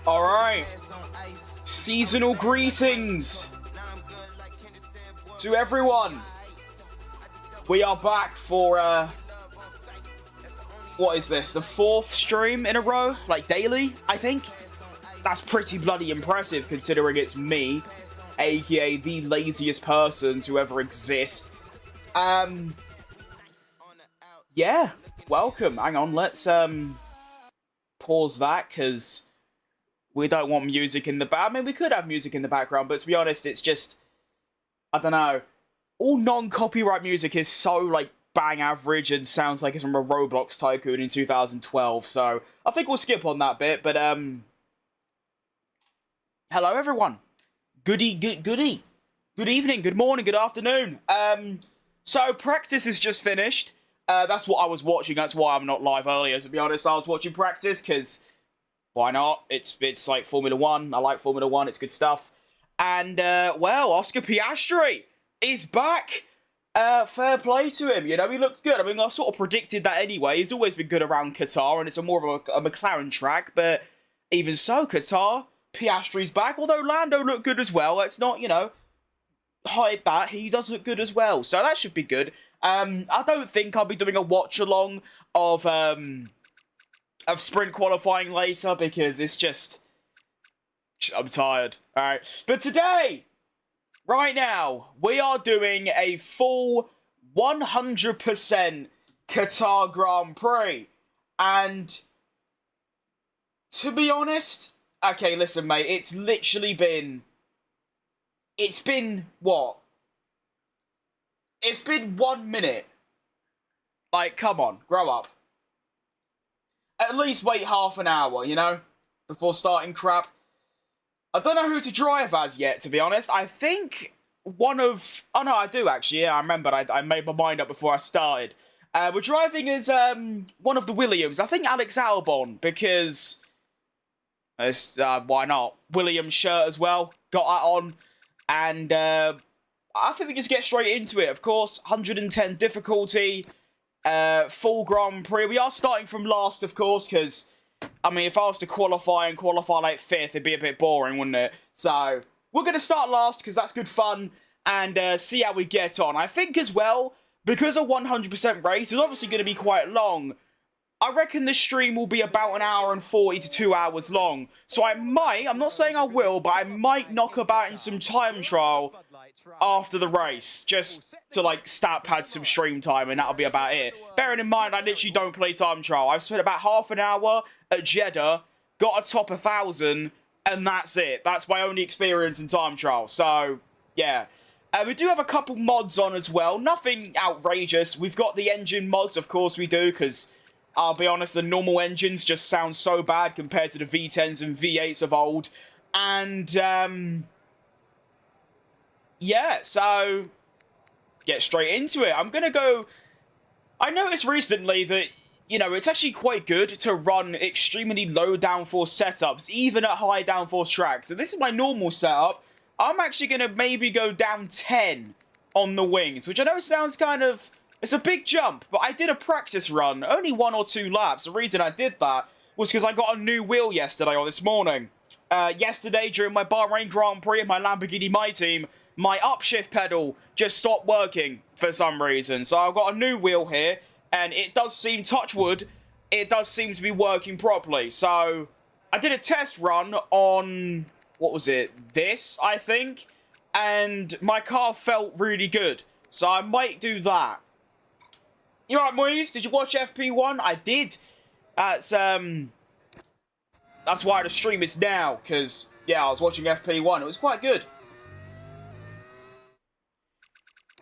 All right. Seasonal greetings to everyone. We are back for, what is this? The 4th stream in a row? Like, daily, I think? That's pretty bloody impressive, considering it's me, aka the laziest person to ever exist. Yeah, welcome. Hang on, let's, pause that, because we don't want music in the background. I mean, we could have music in the background, but to be honest, it's just, I don't know. All non-copyright music is so, like, bang average and sounds like it's from a Roblox tycoon in 2012, so I think we'll skip on that bit, but, hello, everyone. Good evening, good morning, good afternoon. So, practice is just finished. That's what I was watching, that's why I'm not live earlier, to be honest. I was watching practice, because why not? It's like Formula 1. I like Formula 1. It's good stuff. And, well, Oscar Piastri is back. Fair play to him. You know, he looks good. I mean, I sort of predicted that anyway. He's always been good around Qatar, and it's more of a McLaren track. But even so, Qatar, Piastri's back. Although Lando looked good as well. Let's not, you know, hide that. He does look good as well. So that should be good. I don't think I'll be doing a watch-along of sprint qualifying later, because it's just, I'm tired. Alright, but today, right now, we are doing a full 100% Qatar Grand Prix, and to be honest, okay, listen mate, it's been, what? It's been 1 minute. Like, come on, grow up. At least wait half an hour, you know, before starting crap. I don't know who to drive as yet, to be honest. I think one of... Oh, no, I do, actually. Yeah, I remember. I made my mind up before I started. We're driving as one of the Williams. I think Alex Albon, because... why not? Williams shirt as well. Got that on. And I think we just get straight into it. Of course, 110 difficulty. Full Grand Prix. We are starting from last, of course, because, I mean, if I was to qualify like 5th, it'd be a bit boring, wouldn't it? So, we're going to start last, because that's good fun, and see how we get on. I think, as well, because a 100% race is obviously going to be quite long, I reckon this stream will be about 1 hour and 40 to 2 hours long. So I might, I'm not saying I will, but I might knock about in some time trial after the race, just to, like, stat pad some stream time, and that'll be about it. Bearing in mind, I literally don't play time trial. I've spent about half an hour at Jeddah, got a top 1,000, and that's it. That's my only experience in time trial. So, yeah. We do have a couple mods on as well. Nothing outrageous. We've got the engine mods, of course we do, because... I'll be honest, the normal engines just sound so bad compared to the V10s and V8s of old. And, yeah, so, get straight into it. I'm going to go... I noticed recently that, you know, it's actually quite good to run extremely low downforce setups, even at high downforce tracks. So this is my normal setup. I'm actually going to maybe go down 10 on the wings, which I know sounds kind of... It's a big jump, but I did a practice run, only 1 or 2 laps. The reason I did that was because I got a new wheel yesterday or this morning. Yesterday, during my Bahrain Grand Prix and my Lamborghini My Team, my upshift pedal just stopped working for some reason. So I've got a new wheel here, and it does seem, touch wood, it does seem to be working properly. So I did a test run on, what was it, this, I think, and my car felt really good. So I might do that. You alright, Moise? Did you watch FP1? I did. That's why the stream is now, because, yeah, I was watching FP1. It was quite good.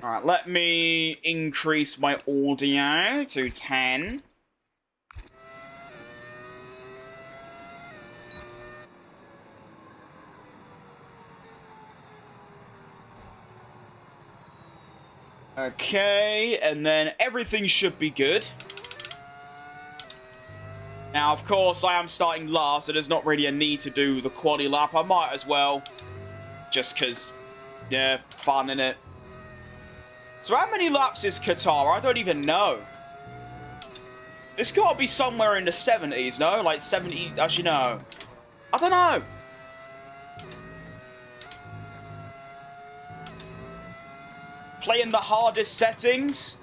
Alright, let me increase my audio to 10. Okay, and then everything should be good. Now, of course, I am starting last, so there's not really a need to do the quali lap. I might as well. Just because, yeah, fun, innit? So how many laps is QATAR? I don't even know. It's got to be somewhere in the 70s, no? Like 70... Actually, no. I don't know. Playing the hardest settings...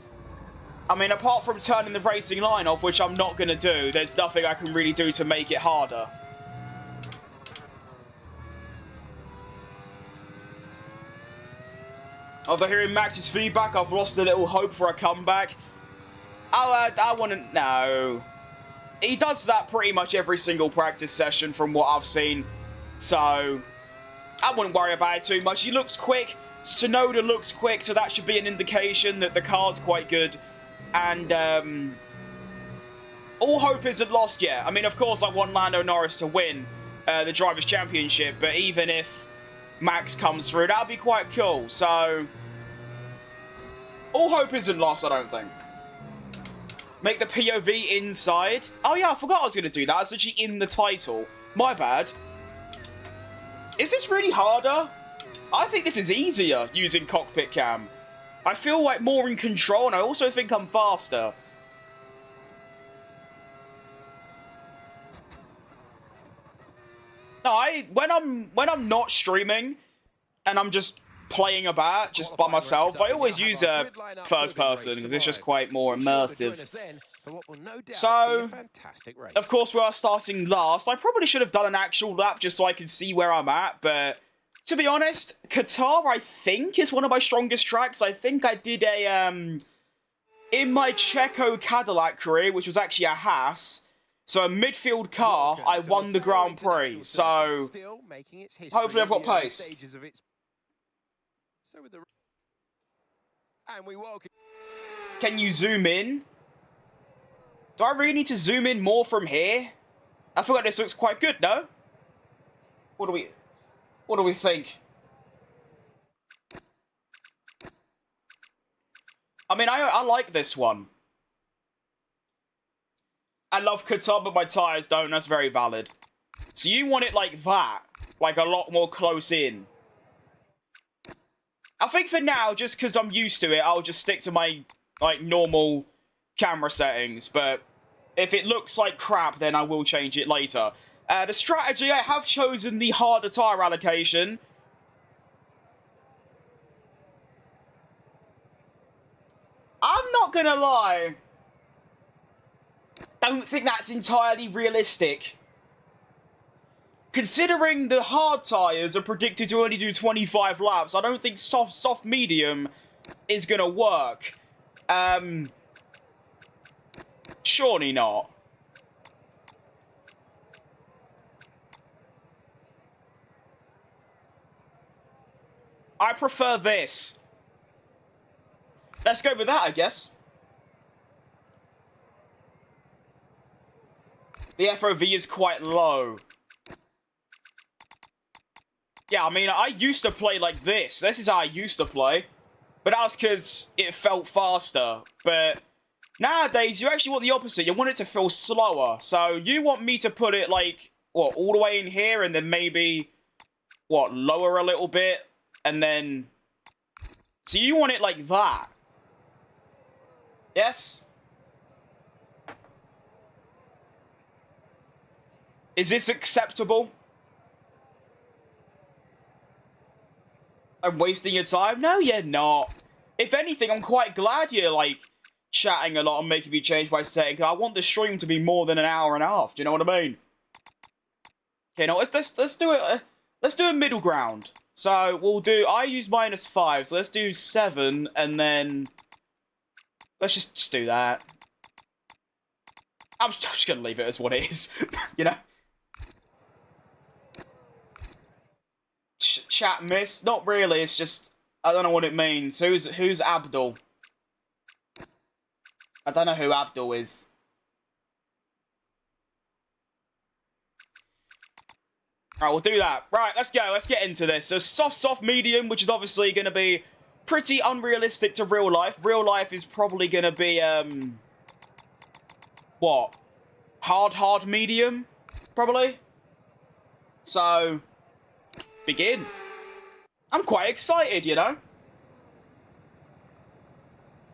I mean, apart from turning the racing line off, which I'm not going to do, there's nothing I can really do to make it harder. After hearing Max's feedback, I've lost a little hope for a comeback. I want to... No. He does that pretty much every single practice session from what I've seen. So, I wouldn't worry about it too much. He looks quick. Tsunoda looks quick, so that should be an indication that the car's quite good. And, all hope isn't lost yet. I mean, of course, I want Lando Norris to win the Drivers' Championship, but even if Max comes through, that'll be quite cool. So, all hope isn't lost, I don't think. Make the POV inside. Oh, yeah, I forgot I was going to do that. It's actually in the title. My bad. Is this really harder? I think this is easier using cockpit cam. I feel like more in control, and I also think I'm faster. No, when I'm not streaming and I'm just playing about just by myself, I always use a first person because it's just quite more immersive. So, of course, we are starting last. I probably should have done an actual lap just so I can see where I'm at, but to be honest, QATAR, I think, is one of my strongest tracks. I think I did a, in my Checo Cadillac career, which was actually a Haas, so a midfield car, I won the Grand Prix. So, hopefully I've got pace. Can you zoom in? Do I really need to zoom in more from here? I feel like this looks quite good, no? What do we think? I mean, I like this one. I love QATAR, but my tyres don't. That's very valid. So you want it like that. Like a lot more close in. I think for now, just because I'm used to it, I'll just stick to my, like, normal camera settings. But if it looks like crap, then I will change it later. The strategy, I have chosen the harder tyre allocation. I'm not gonna lie. Don't think that's entirely realistic. Considering the hard tyres are predicted to only do 25 laps, I don't think soft medium is gonna work. Surely not. I prefer this. Let's go with that, I guess. The FOV is quite low. Yeah, I mean, I used to play like this. This is how I used to play. But that was because it felt faster. But nowadays, you actually want the opposite. You want it to feel slower. So you want me to put it like, what, all the way in here and then maybe, what, lower a little bit? And then... So you want it like that? Yes? Is this acceptable? I'm wasting your time? No, you're not. If anything, I'm quite glad you're, like, chatting a lot and making me change my setting. I want the stream to be more than an hour and a half. Do you know what I mean? Okay, no, let's do it. Let's do a middle ground. So we'll do. I use -5, so let's do 7, and then let's just do that. I'm just gonna leave it as what it is, you know. Chat miss? Not really. It's just I don't know what it means. Who's Abdul? I don't know who Abdul is. Alright, we'll do that. Right, let's go. Let's get into this. So soft, medium, which is obviously going to be pretty unrealistic to real life. Real life is probably going to be, what? Hard, medium? Probably. So, begin. I'm quite excited, you know?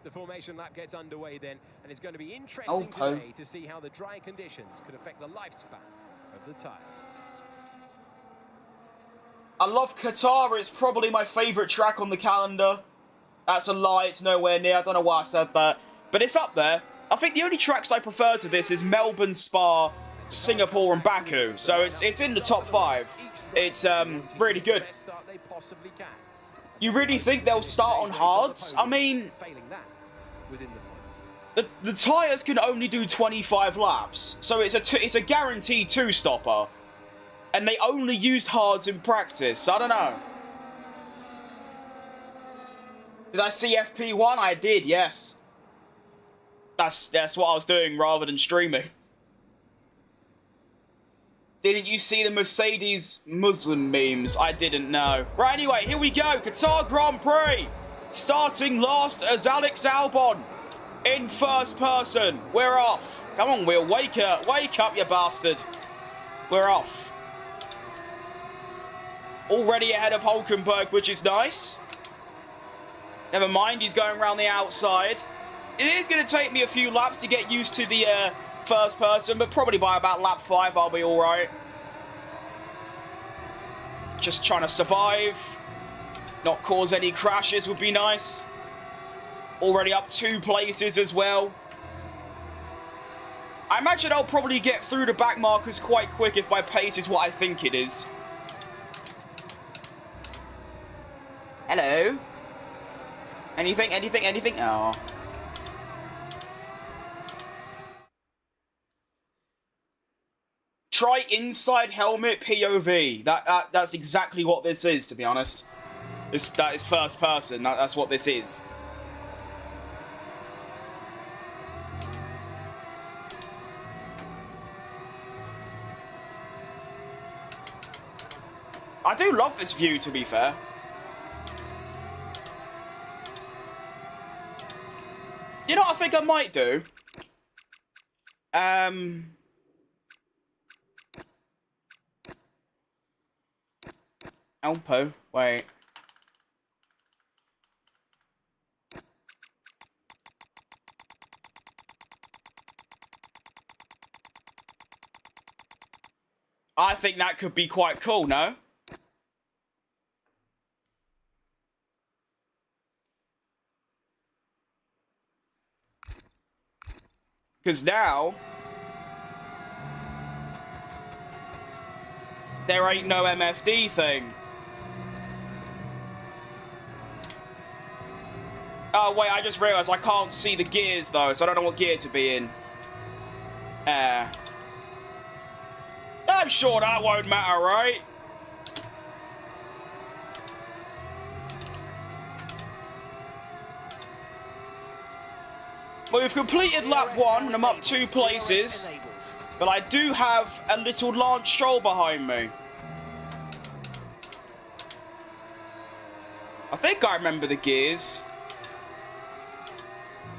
The formation lap gets underway then, and it's going to be interesting today to see how the dry conditions could affect the lifespan of the tyres. I love QATAR. It's probably my favourite track on the calendar. That's a lie. It's nowhere near. I don't know why I said that. But it's up there. I think the only tracks I prefer to this is Melbourne, Spa, Singapore and Baku. So it's in the top 5. It's really good. You really think they'll start on hards? I mean, the tyres can only do 25 laps. So it's a guaranteed 2-stopper. And they only used hards in practice. I don't know. Did I see FP1? I did, yes. That's what I was doing rather than streaming. Didn't you see the Mercedes Muslim memes? I didn't know. Right, anyway, here we go. Qatar Grand Prix. Starting last as Alex Albon. In first person. We're off. Come on, Will. Wake up. Wake up, you bastard. We're off. Already ahead of Hulkenberg, which is nice. Never mind, he's going around the outside. It is going to take me a few laps to get used to the first person, but probably by about lap 5 I'll be alright. Just trying to survive. Not cause any crashes would be nice. Already up 2 places as well. I imagine I'll probably get through the back markers quite quick if my pace is what I think it is. Hello? Anything? Oh. Try inside helmet POV. That's exactly what this is, to be honest. That is first person. That's what this is. I do love this view, to be fair. You know what I think I might do? Alpo, wait. I think that could be quite cool, no? Because now, there ain't no MFD thing. Oh, wait, I just realised I can't see the gears, though, so I don't know what gear to be in. I'm sure that won't matter, right? Well, we've completed lap 1, and I'm up 2 places. But I do have a little Lance Stroll behind me. I think I remember the gears.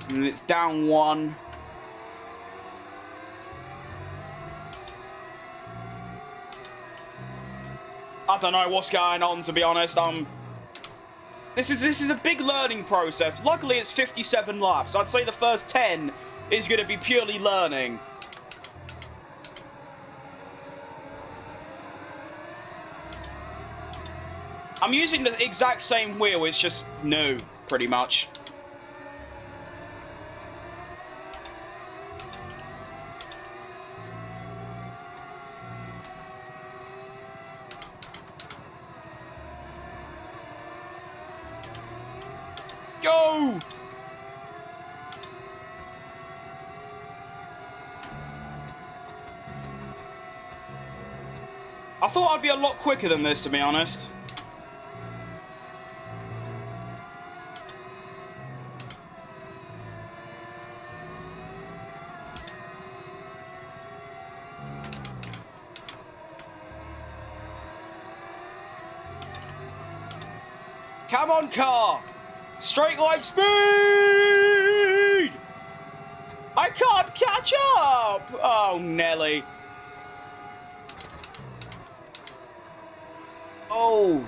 And it's down 1. I don't know what's going on, to be honest. This is a big learning process. Luckily, it's 57 laps. I'd say the first 10 is going to be purely learning. I'm using the exact same wheel. It's just new, pretty much. Go! I thought I'd be a lot quicker than this, to be honest. Come on, car! Straight line speed! I can't catch up! Oh, Nelly. Oh.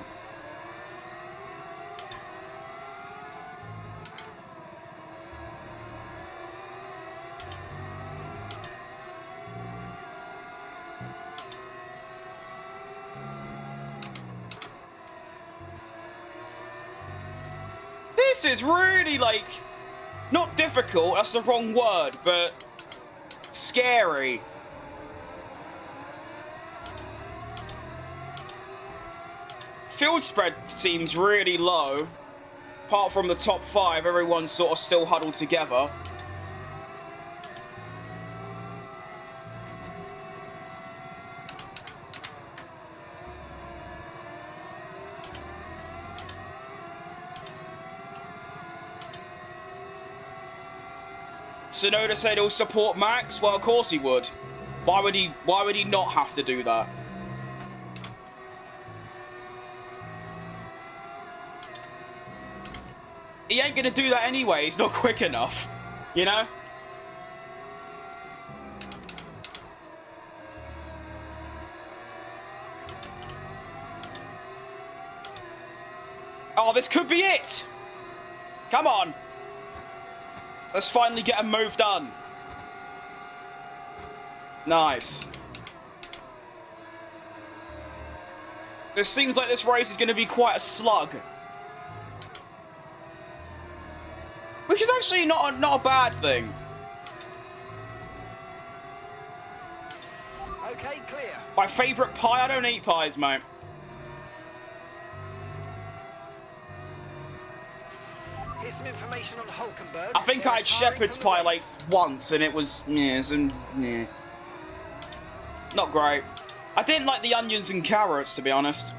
This is really, like, not difficult, that's the wrong word, but scary. Field spread seems really low. Apart from the top 5, everyone's sort of still huddled together. Sonoda said he'll support Max. Well, of course he would. Why would he not have to do that? He ain't gonna do that anyway. He's not quick enough, you know? Oh, this could be it. Come on. Let's finally get a move done. Nice. This seems like this race is going to be quite a slug. Which is actually not a bad thing. Okay, clear. My favourite pie? I don't eat pies, mate. Here's some information on Hulkenberg. I think I had shepherd's pie like once and it was not great. I didn't like the onions and carrots, to be honest.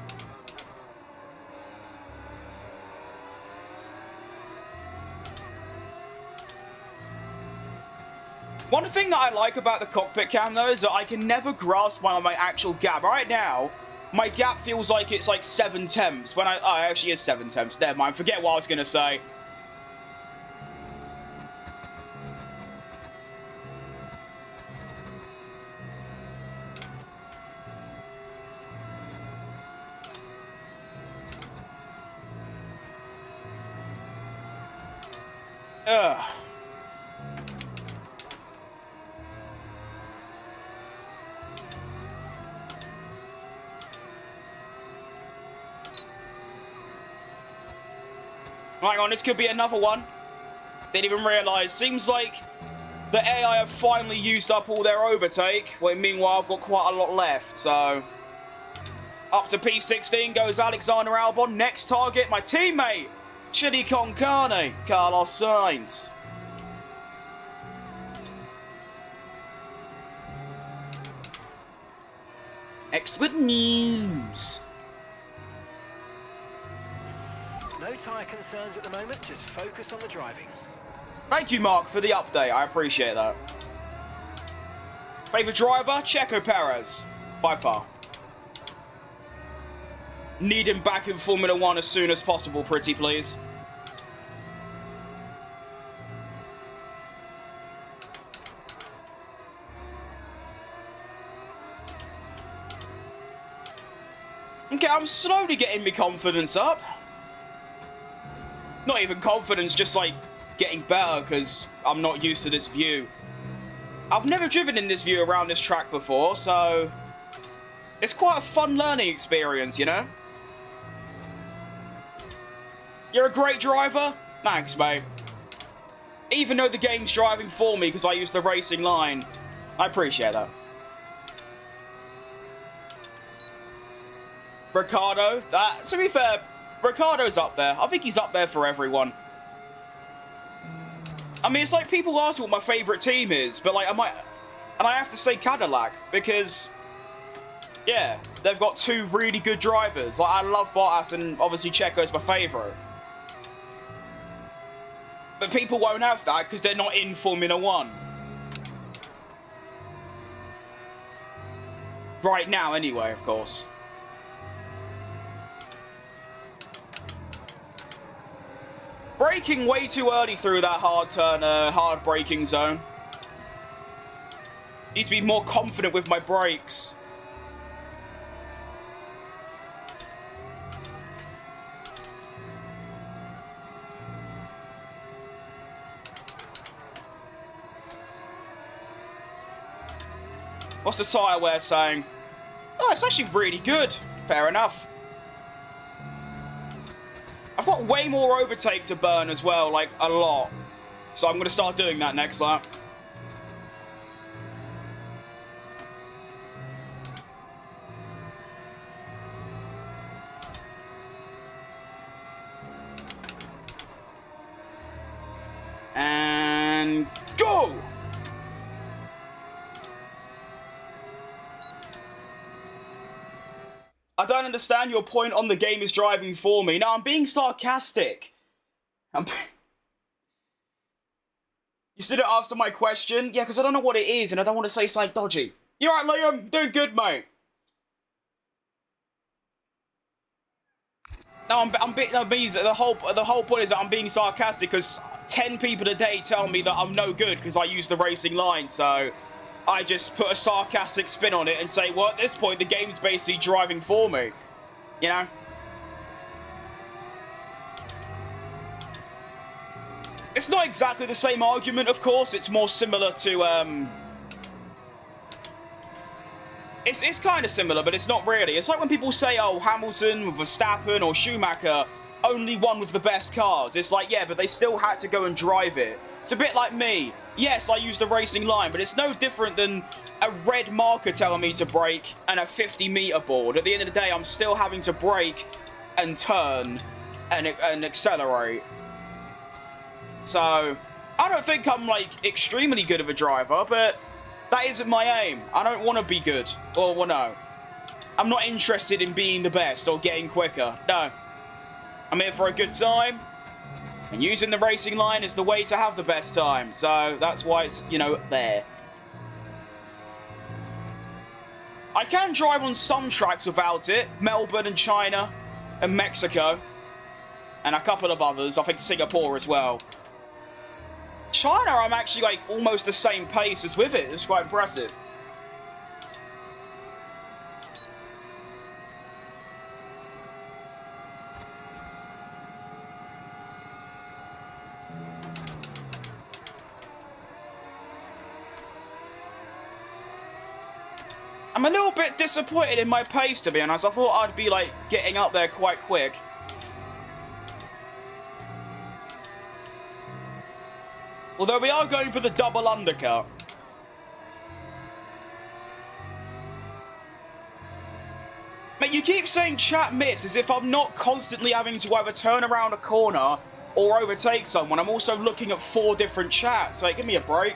One thing that I like about the cockpit cam though is that I can never grasp my actual gap. Right now, my gap feels like it's like 7 temps when it actually is 7 temps. Never mind, forget what I was gonna say. Ugh. Hang on, this could be another one. Didn't even realise. Seems like the AI have finally used up all their overtake. Well, meanwhile, I've got quite a lot left, so... Up to P16 goes Alexander Albon. Next target, my teammate, Chidi Con Carne, Carlos Sainz. Excellent news. No tyre concerns at the moment, just focus on the driving. Thank you, Mark, for the update. I appreciate that. Favourite driver? Checo Perez. By far. Need him back in Formula 1 as soon as possible, pretty please. Okay, I'm slowly getting my confidence up. Not even confidence, just like getting better because I'm not used to this view. I've never driven in this view around this track before, so it's quite a fun learning experience, you know? You're a great driver? Thanks, mate. Even though the game's driving for me because I use the racing line, I appreciate that. Ricardo, to be fair, Ricardo's up there. I think he's up there for everyone. I mean, it's like people ask what my favourite team is, but like I have to say Cadillac because, yeah, they've got 2 really good drivers. Like I love Bottas and obviously Checo's my favourite. But people won't have that because they're not in Formula 1. Right now, anyway, of course. braking way too early through that hard turn, hard braking zone. Need to be more confident with my brakes. What's the tyre wear saying? Oh, it's actually really good. Fair enough. I've got way more overtake to burn as well, like a lot. So I'm going to start doing that next lap. And go! I don't understand your point on the game is driving for me. No, I'm being sarcastic. You still didn't answer my question? Yeah, because I don't know what it is, and I don't want to say something dodgy. You alright, Liam? Doing good, mate. No, the whole point is that I'm being sarcastic because 10 people a day tell me that I'm no good because I use the racing line, so I just put a sarcastic spin on it and say, well, at this point, the game's basically driving for me. You know? It's not exactly the same argument, of course. It's more similar to, It's kind of similar, but it's not really. It's like when people say, oh, Hamilton, Verstappen, or Schumacher only won with the best cars. It's like, yeah, but they still had to go and drive it. It's a bit like me. Yes, I use the racing line, but it's no different than a red marker telling me to brake and a 50-meter board. At the end of the day, I'm still having to brake and turn and accelerate. So, I don't think I'm, like, extremely good of a driver, but that isn't my aim. I don't want to be good. Or, well, no. I'm not interested in being the best or getting quicker. No. I'm here for a good time. And using the racing line is the way to have the best time. So, that's why it's, you know, there. I can drive on some tracks without it. Melbourne and China and Mexico. And a couple of others. I think Singapore as well. China, I'm actually, like, almost the same pace as with it. It's quite impressive. I'm a little bit disappointed in my pace, to be honest. I thought I'd be, like, getting up there quite quick. Although we are going for the double undercut. Mate, you keep saying chat miss as if I'm not constantly having to either turn around a corner or overtake someone. I'm also looking at 4 different chats. Like, give me a break.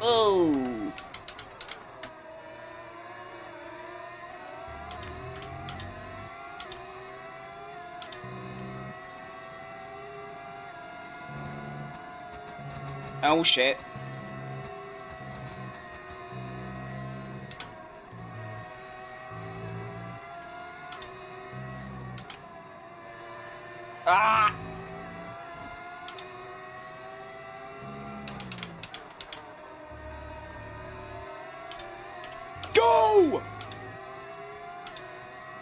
Oh. Oh, shit. Ah! Go!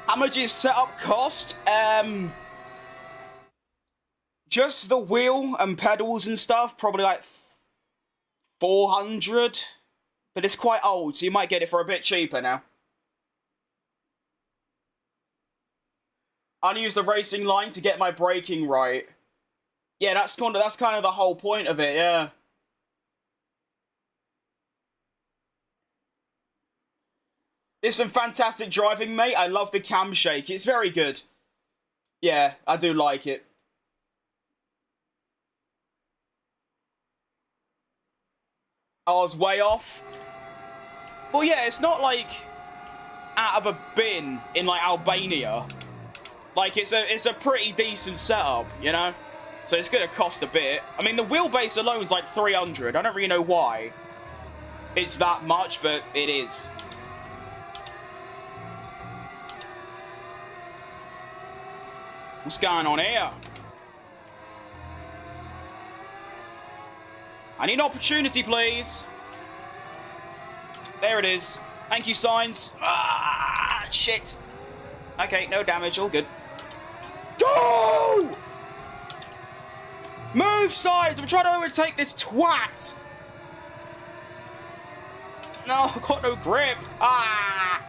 How much is setup cost? Just the wheel and pedals and stuff, probably like 400, but it's quite old, so you might get it for a bit cheaper now. I'll use the racing line to get my braking right. Yeah, that's kind of the whole point of it, yeah. There's some fantastic driving, mate. I love the cam shake. It's very good. Yeah, I do like it. I was way off. Well, yeah, it's not like out of a bin in like Albania. Like it's a pretty decent setup, you know. So it's going to cost a bit. I mean, the wheelbase alone is like 300. I don't really know why it's that much, but it is. What's going on here? I need an opportunity, please. There it is. Thank you, signs. Ah, shit. Okay, no damage. All good. Go! Move, signs. I'm trying to overtake this twat. No, I've got no grip. Ah!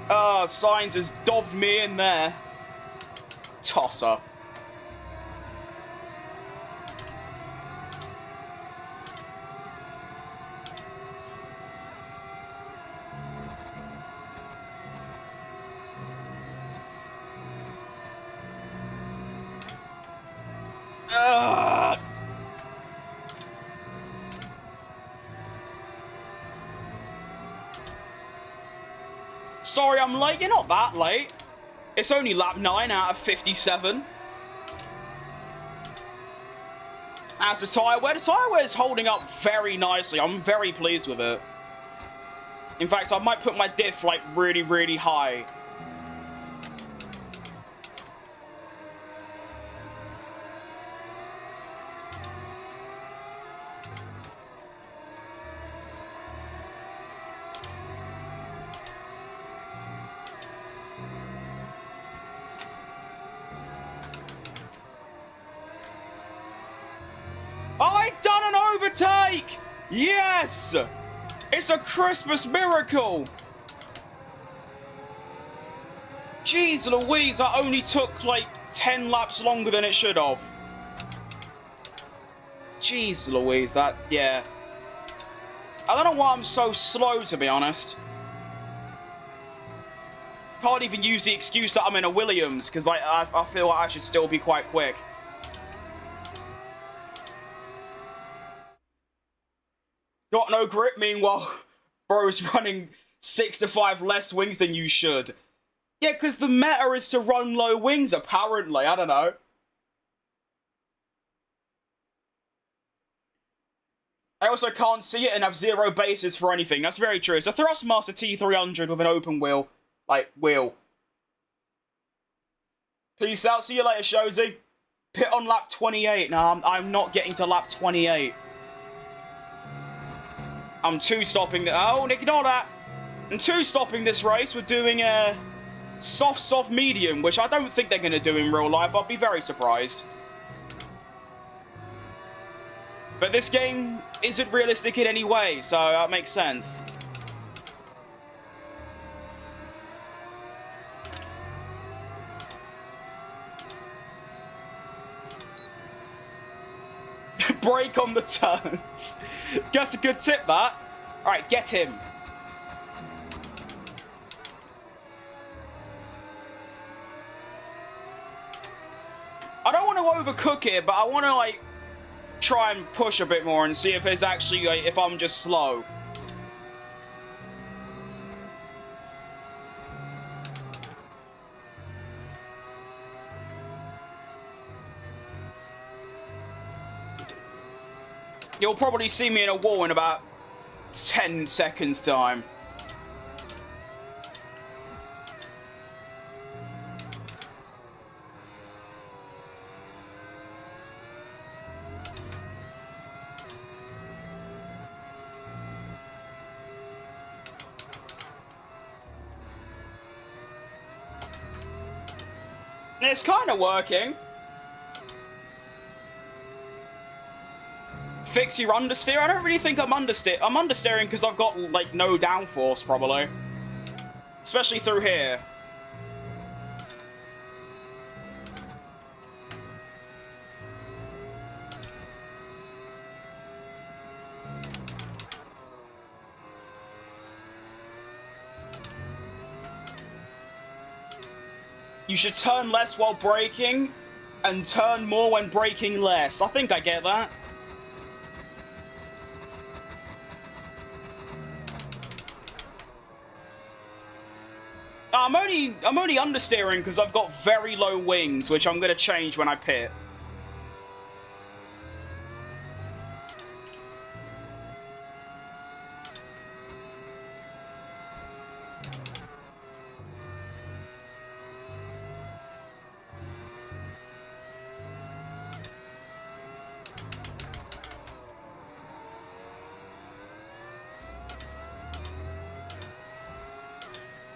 Oh, signs has dobbed me in there. Tosser. Sorry I'm late. You're not that late. It's only lap 9 out of 57. As the tyre wear, is holding up very nicely. I'm very pleased with it. In fact, I might put my diff like really, really high. I've done an overtake! Yes! It's a Christmas miracle! Jeez Louise, that only took like 10 laps longer than it should have. Jeez Louise, that, yeah. I don't know why I'm so slow, to be honest. Can't even use the excuse that I'm in a Williams, because I feel like I should still be quite quick. Got no grip, meanwhile, bro's running 6 to 5 less wings than you should. Yeah, because the meta is to run low wings, apparently. I don't know. I also can't see it and have zero bases for anything. That's very true. It's a Thrustmaster T300 with an open wheel. Like, wheel. Peace out. See you later, Shozy. Pit on lap 28. No, I'm not getting to lap 28. I'm two-stopping... Oh, ignore that. I'm two-stopping this race. We're doing a soft, medium, which I don't think they're going to do in real life. I'll be very surprised. But this game isn't realistic in any way, so that makes sense. Brake on the turns. That's a good tip, that. Alright, get him. I don't want to overcook it, but I want to, like, try and push a bit more and see if it's actually, like, if I'm just slow. You'll probably see me in a wall in about 10 seconds time. It's kind of working. Fix your understeer? I don't really think I'm understeer. I'm understeering because I've got, like, no downforce, probably. Especially through here. You should turn less while braking and turn more when braking less. I think I get that. I'm only understeering because I've got very low wings, which I'm going to change when I pit.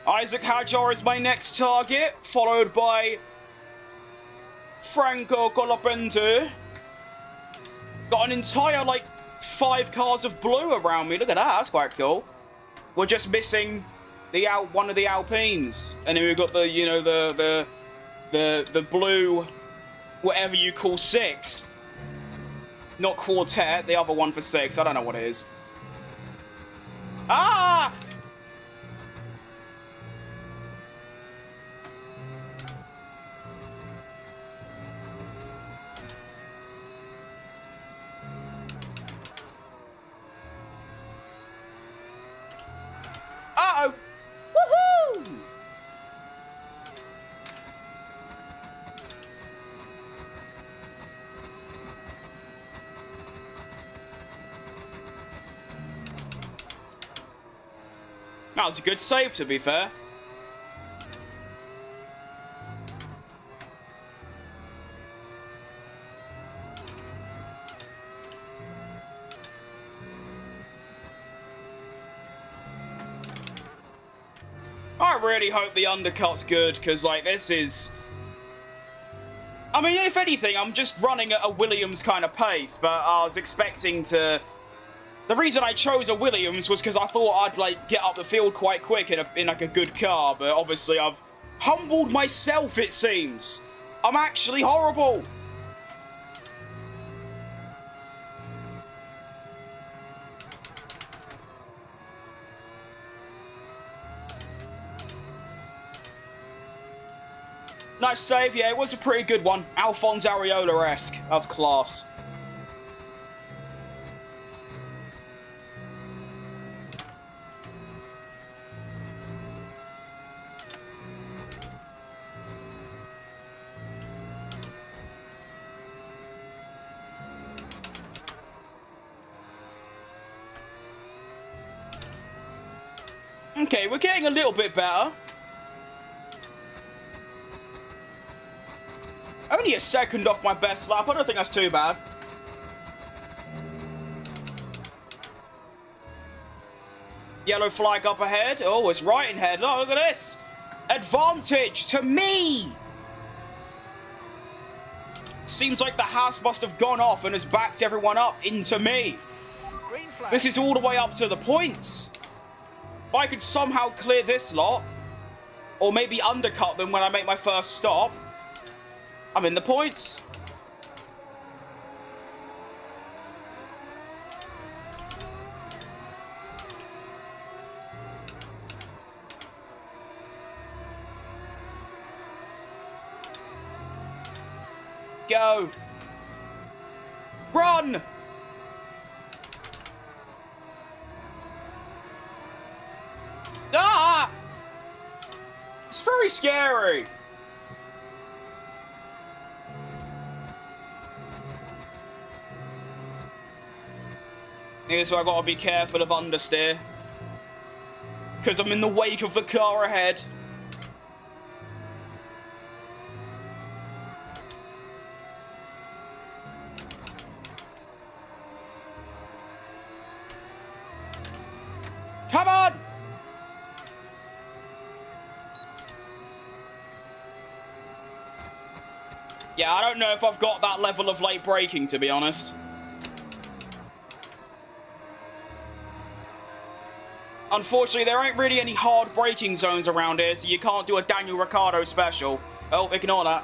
Isaac Hajar is my next target, followed by Franco Colapente. Got an entire, like, 5 cars of blue around me. Look at that, that's quite cool. We're just missing the one of the Alpines. And then we've got the, you know, the blue, whatever you call 6. Not quartet, the other one for 6. I don't know what it is. Ah! Uh-oh! Woohoo! That was a good save, to be fair. I really hope the undercut's good, because, like, this is... I mean, if anything, I'm just running at a Williams kind of pace, but I was expecting to... The reason I chose a Williams was because I thought I'd, like, get up the field quite quick in like, a good car, but obviously I've humbled myself, it seems. I'm actually horrible. Nice save, yeah, it was a pretty good one. Alphonse Areola-esque. That was class. Okay, we're getting a little bit better. Only a second off my best lap. I don't think that's too bad. Yellow flag up ahead. Oh, it's right in head. Look at this. Advantage to me. Seems like the house must have gone off and has backed everyone up into me. This is all the way up to the points. If I could somehow clear this lot, or maybe undercut them when I make my first stop, I'm in the points. Go. Run! Ah! It's very scary. Here's where I gotta be careful of understeer. Because I'm in the wake of the car ahead. Come on! Yeah, I don't know if I've got that level of late braking, to be honest. Unfortunately, there ain't really any hard braking zones around here, so you can't do a Daniel Ricciardo special. Oh, ignore that.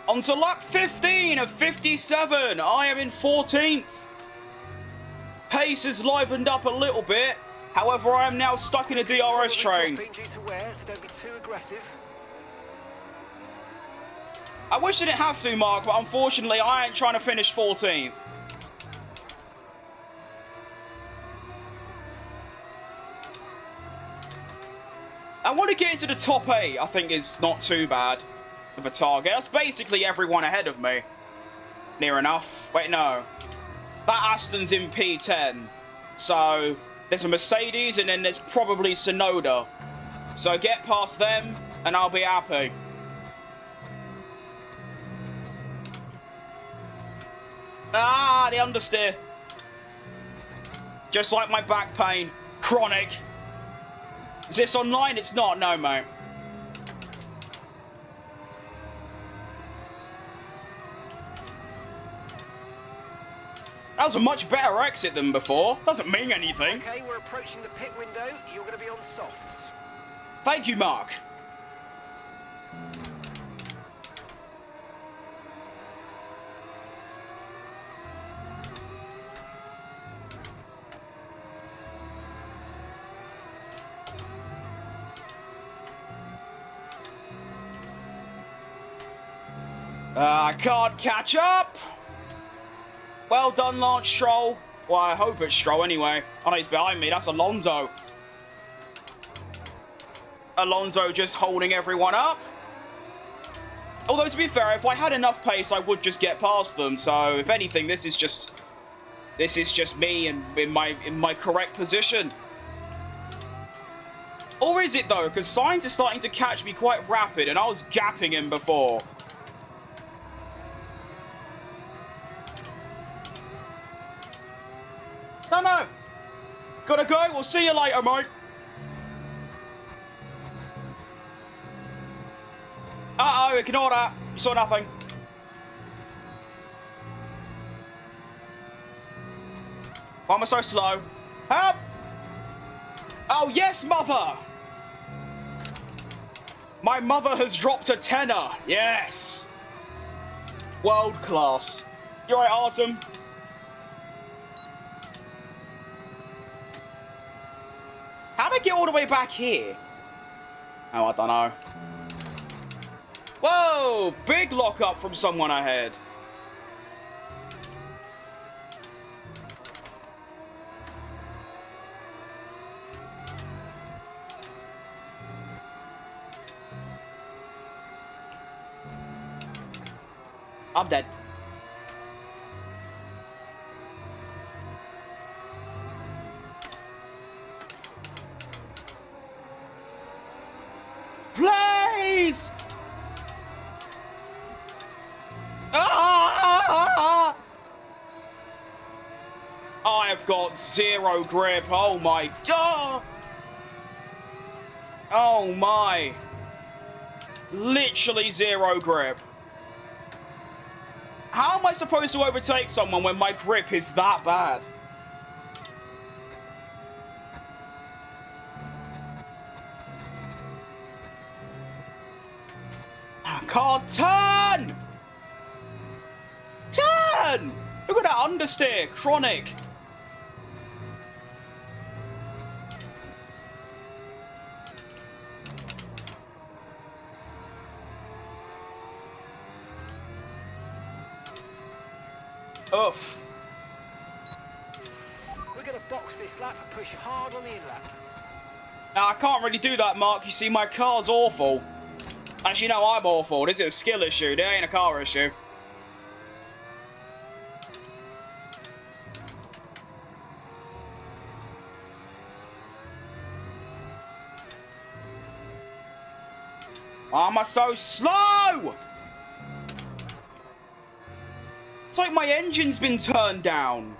On to lap 15 of 57. I am in 14th. Pace has livened up a little bit. However, I am now stuck in a DRS train. I wish I didn't have to, Mark, but unfortunately, I ain't trying to finish 14th. I want to get into the top 8, I think is not too bad of a target. That's basically everyone ahead of me. Near enough. Wait, no. That Aston's in P10. So, there's a Mercedes and then there's probably Sonoda. So get past them and I'll be happy. Ah, the understeer. Just like my back pain. Chronic. Is this online? It's not. No, mate. That was a much better exit than before. Doesn't mean anything. Okay, we're approaching the pit window. You're going to be on softs. Thank you, Mark. I can't catch up. Well done, Lance Stroll. Well, I hope it's Stroll anyway. Oh, no, he's behind me. That's Alonso. Alonso just holding everyone up. Although, to be fair, if I had enough pace, I would just get past them. So, if anything, this is just me in my correct position. Or is it, though? Because Sainz is starting to catch me quite rapid, and I was gapping him before. No. Gotta go. We'll see you later, mate. Uh-oh, ignore that. You saw nothing. Why am I so slow? Help! Oh, yes, mother! My mother has dropped a tenner. Yes! World class. You alright, Artem? How'd I get all the way back here? Oh, I don't know. Whoa! Big lock up from someone ahead. I'm dead. Please! Ah! I've got zero grip. Oh my god! Oh my. Literally zero grip. How am I supposed to overtake someone when my grip is that bad? I can't turn! Turn! Look at that understeer, chronic. Oof. We're going to box this lap and push hard on the in-lap. Now, I can't really do that, Mark. You see, my car's awful. Actually, no, I'm awful. This is a skill issue. There ain't a car issue. Why am I so slow? It's like my engine's been turned down.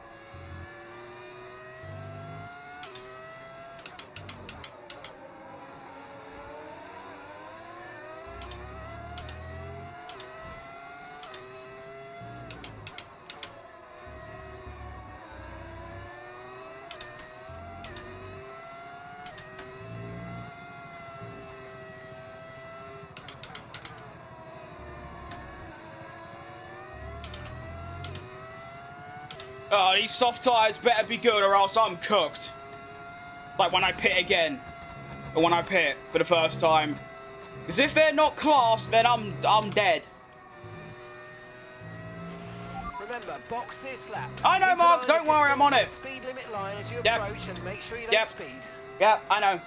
Oh, these soft tyres better be good or else I'm cooked. Like when I pit again. Or when I pit for the first time. Because if they're not class, then I'm dead. Remember, box this lap. I know, Mark. Don't worry, I'm on it. Speed limit line as you approach and make sure you don't speed. Yep, I know.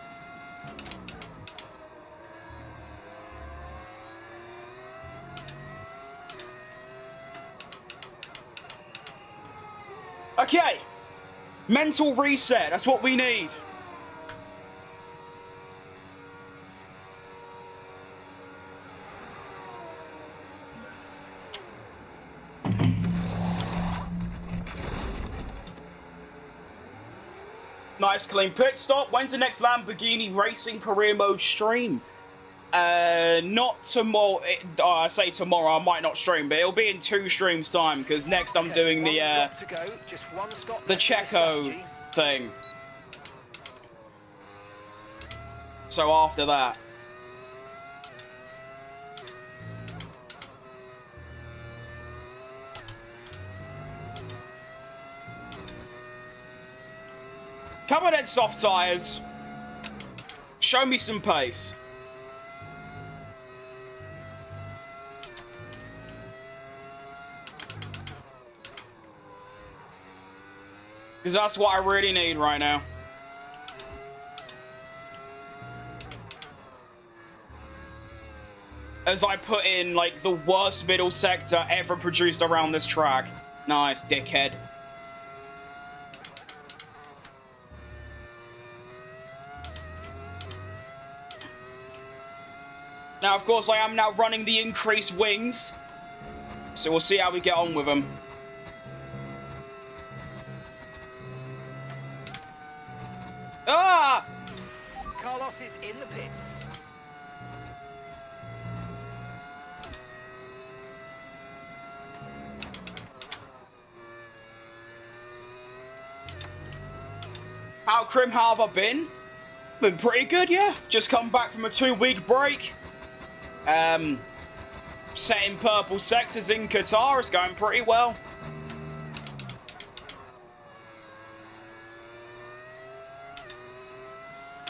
Okay. Mental reset. That's what we need. Nice clean pit stop. When's the next Lamborghini Racing Career Mode stream? Not tomorrow. I say tomorrow, I might not stream, but it'll be in 2 streams time, because next I'm doing the Checo thing. So after that. Come on then, soft tyres. Show me some pace. Because that's what I really need right now. As I put in, like, the worst middle sector ever produced around this track. Nice, dickhead. Now, of course, I am now running the increased wings. So we'll see how we get on with them. Ah! Carlos is in the pits. How Crim have I been? Been pretty good, yeah. Just come back from a 2-week break. Setting purple sectors in Qatar is going pretty well.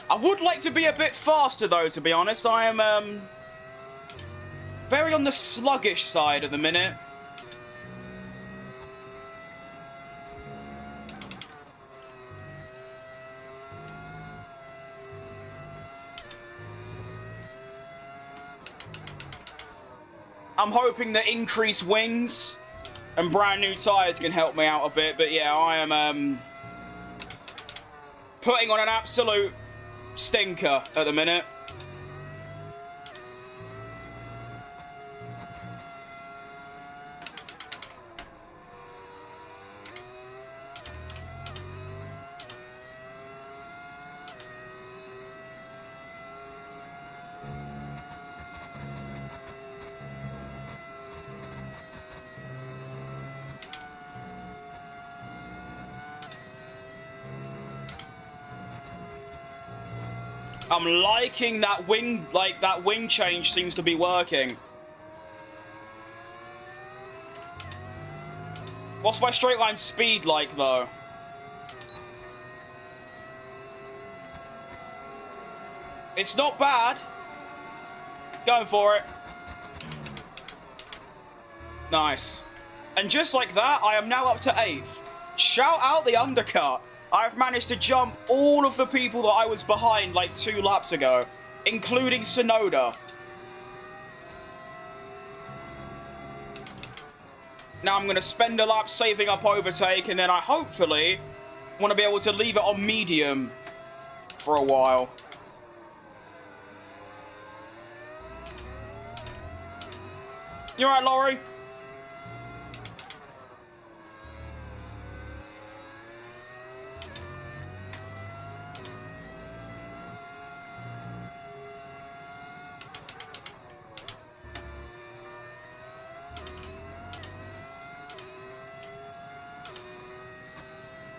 I would like to be a bit faster though, to be honest. I am very on the sluggish side at the minute. I'm hoping that increased wings and brand new tyres can help me out a bit, but yeah, I am putting on an absolute stinker at the minute. I'm liking that wing, like that wing change seems to be working. What's my straight line speed like though? It's not bad. Going for it. Nice. And just like that, I am now up to 8th. Shout out the undercut. I've managed to jump all of the people that I was behind like 2 laps ago, including Sonoda. Now I'm going to spend a lap saving up overtake, and then I hopefully want to be able to leave it on medium for a while. You alright, Laurie?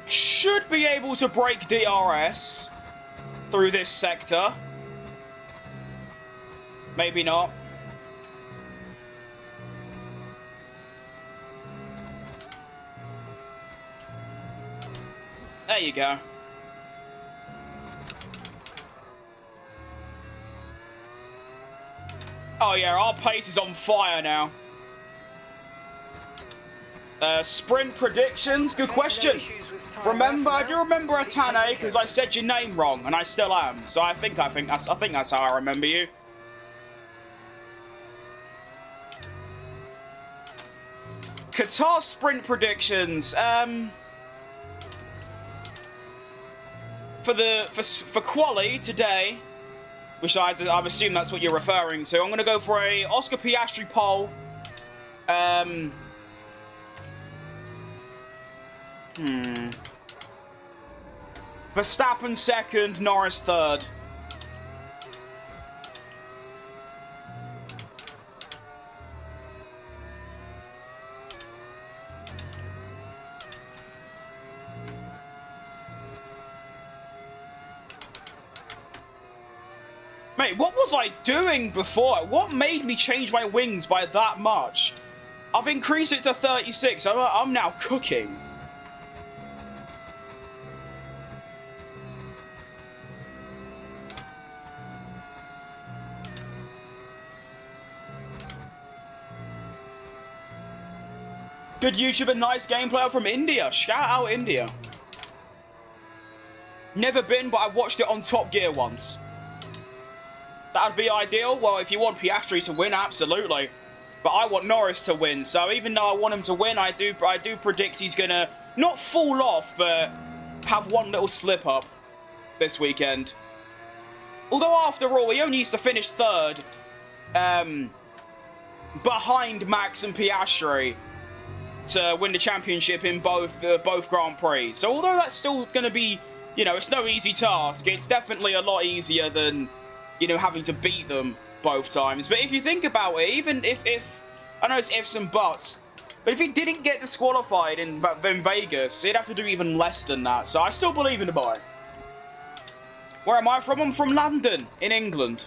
Should be able to break DRS through this sector. Maybe not. There you go. Oh yeah, our pace is on fire now. Sprint predictions, good question. Remember, I do remember Atane because I said your name wrong, and I still am. So I think that's how I remember you. Qatar sprint predictions. For quali today, which I assume that's what you're referring to. I'm gonna go for a Oscar Piastri pole. Verstappen second, Norris third. Mate, what was I doing before? What made me change my wings by that much? I've increased it to 36. I'm now cooking. Good YouTuber, nice gameplay from India. Shout out India. Never been, but I watched it on Top Gear once. That'd be ideal. Well, if you want Piastri to win, absolutely. But I want Norris to win. So even though I want him to win, I do predict he's gonna not fall off, but have one little slip up this weekend. Although after all, he only needs to finish third, behind Max and Piastri, to win the championship in both Grand Prix. So although that's still gonna be, you know, it's no easy task. It's definitely a lot easier than, you know, having to beat them both times. But if you think about it, even if I know it's ifs and buts, but if he didn't get disqualified in Vegas, he'd have to do even less than that. So I still believe in the boy. Where am I from? I'm from London, in England.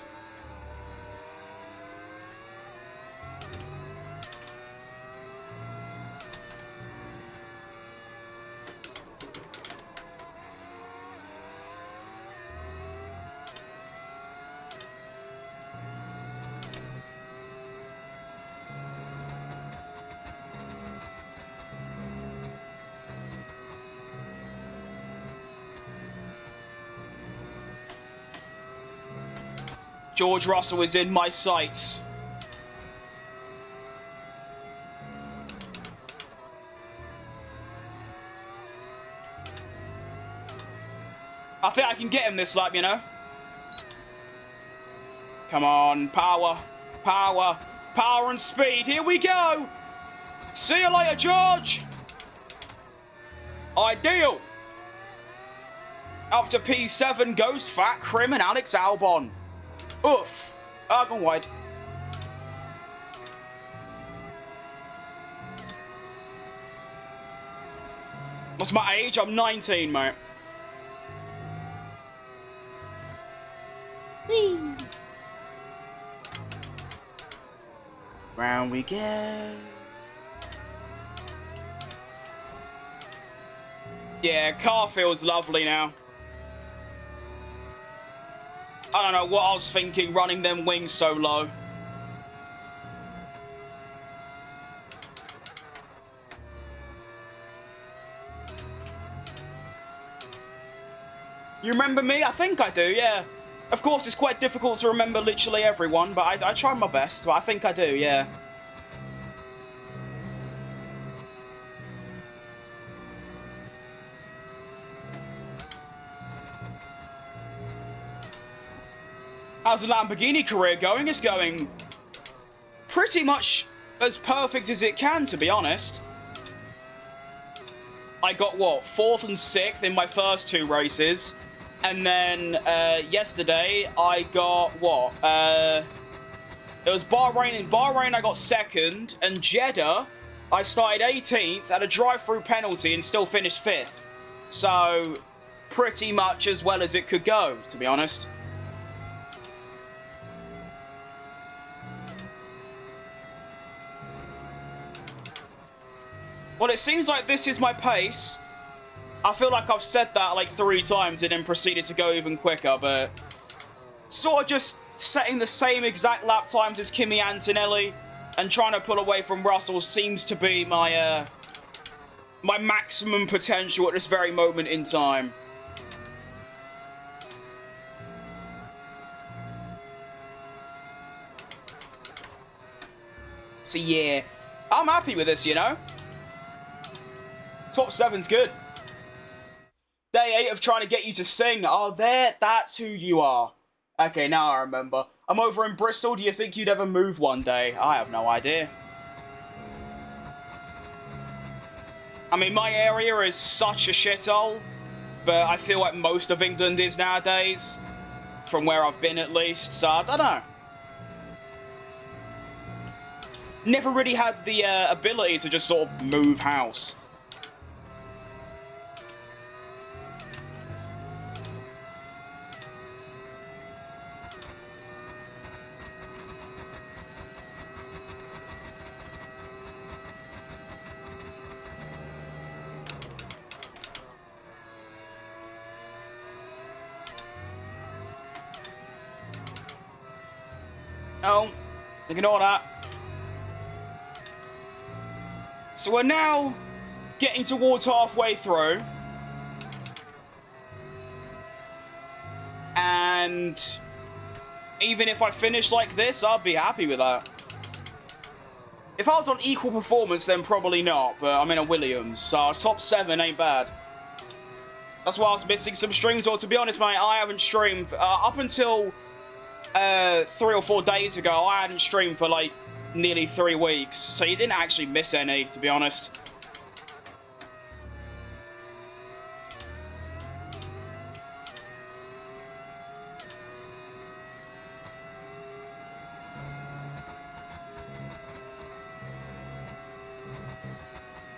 George Russell is in my sights. I think I can get him this lap, you know. Come on, power, power, power and speed. Here we go. See you later, George. Ideal. Up to P7 goes Fat Crim and Alex Albon. Oof. Gone wide. What's my age? I'm 19, mate. Whee. Round we go. Yeah, car feels lovely now. I don't know what I was thinking running them wings so low. You remember me? I think I do, yeah. Of course, it's quite difficult to remember literally everyone, but I try my best, but I think I do, yeah. How's the Lamborghini career going? It's going pretty much as perfect as it can, to be honest. I got, what, 4th and 6th in my first 2 races. And then yesterday, I got, what? It was Bahrain. In Bahrain, I got 2nd. And Jeddah, I started 18th, had a drive-through penalty, and still finished 5th. So, pretty much as well as it could go, to be honest. Well, it seems like this is my pace. I feel like I've said that like 3 times and then proceeded to go even quicker, but sort of just setting the same exact lap times as Kimi Antonelli and trying to pull away from Russell seems to be my my maximum potential at this very moment in time. So yeah, I'm happy with this, you know? Top 7's good. Day 8 of trying to get you to sing. Oh, that's who you are. Okay, now I remember. I'm over in Bristol. Do you think you'd ever move one day? I have no idea. I mean, my area is such a shithole but I feel like most of England is nowadays, from where I've been at least, so I don't know. Never really had the ability to just sort of move house. Oh, ignore that. So we're now getting towards halfway through. And even if I finish like this, I'll be happy with that. If I was on equal performance, then probably not. But I'm in a Williams, so top 7 ain't bad. That's why I was missing some streams. Or to be honest, mate, I haven't streamed up until 3 or 4 days ago. I hadn't streamed for like nearly 3 weeks, so you didn't actually miss any, to be honest.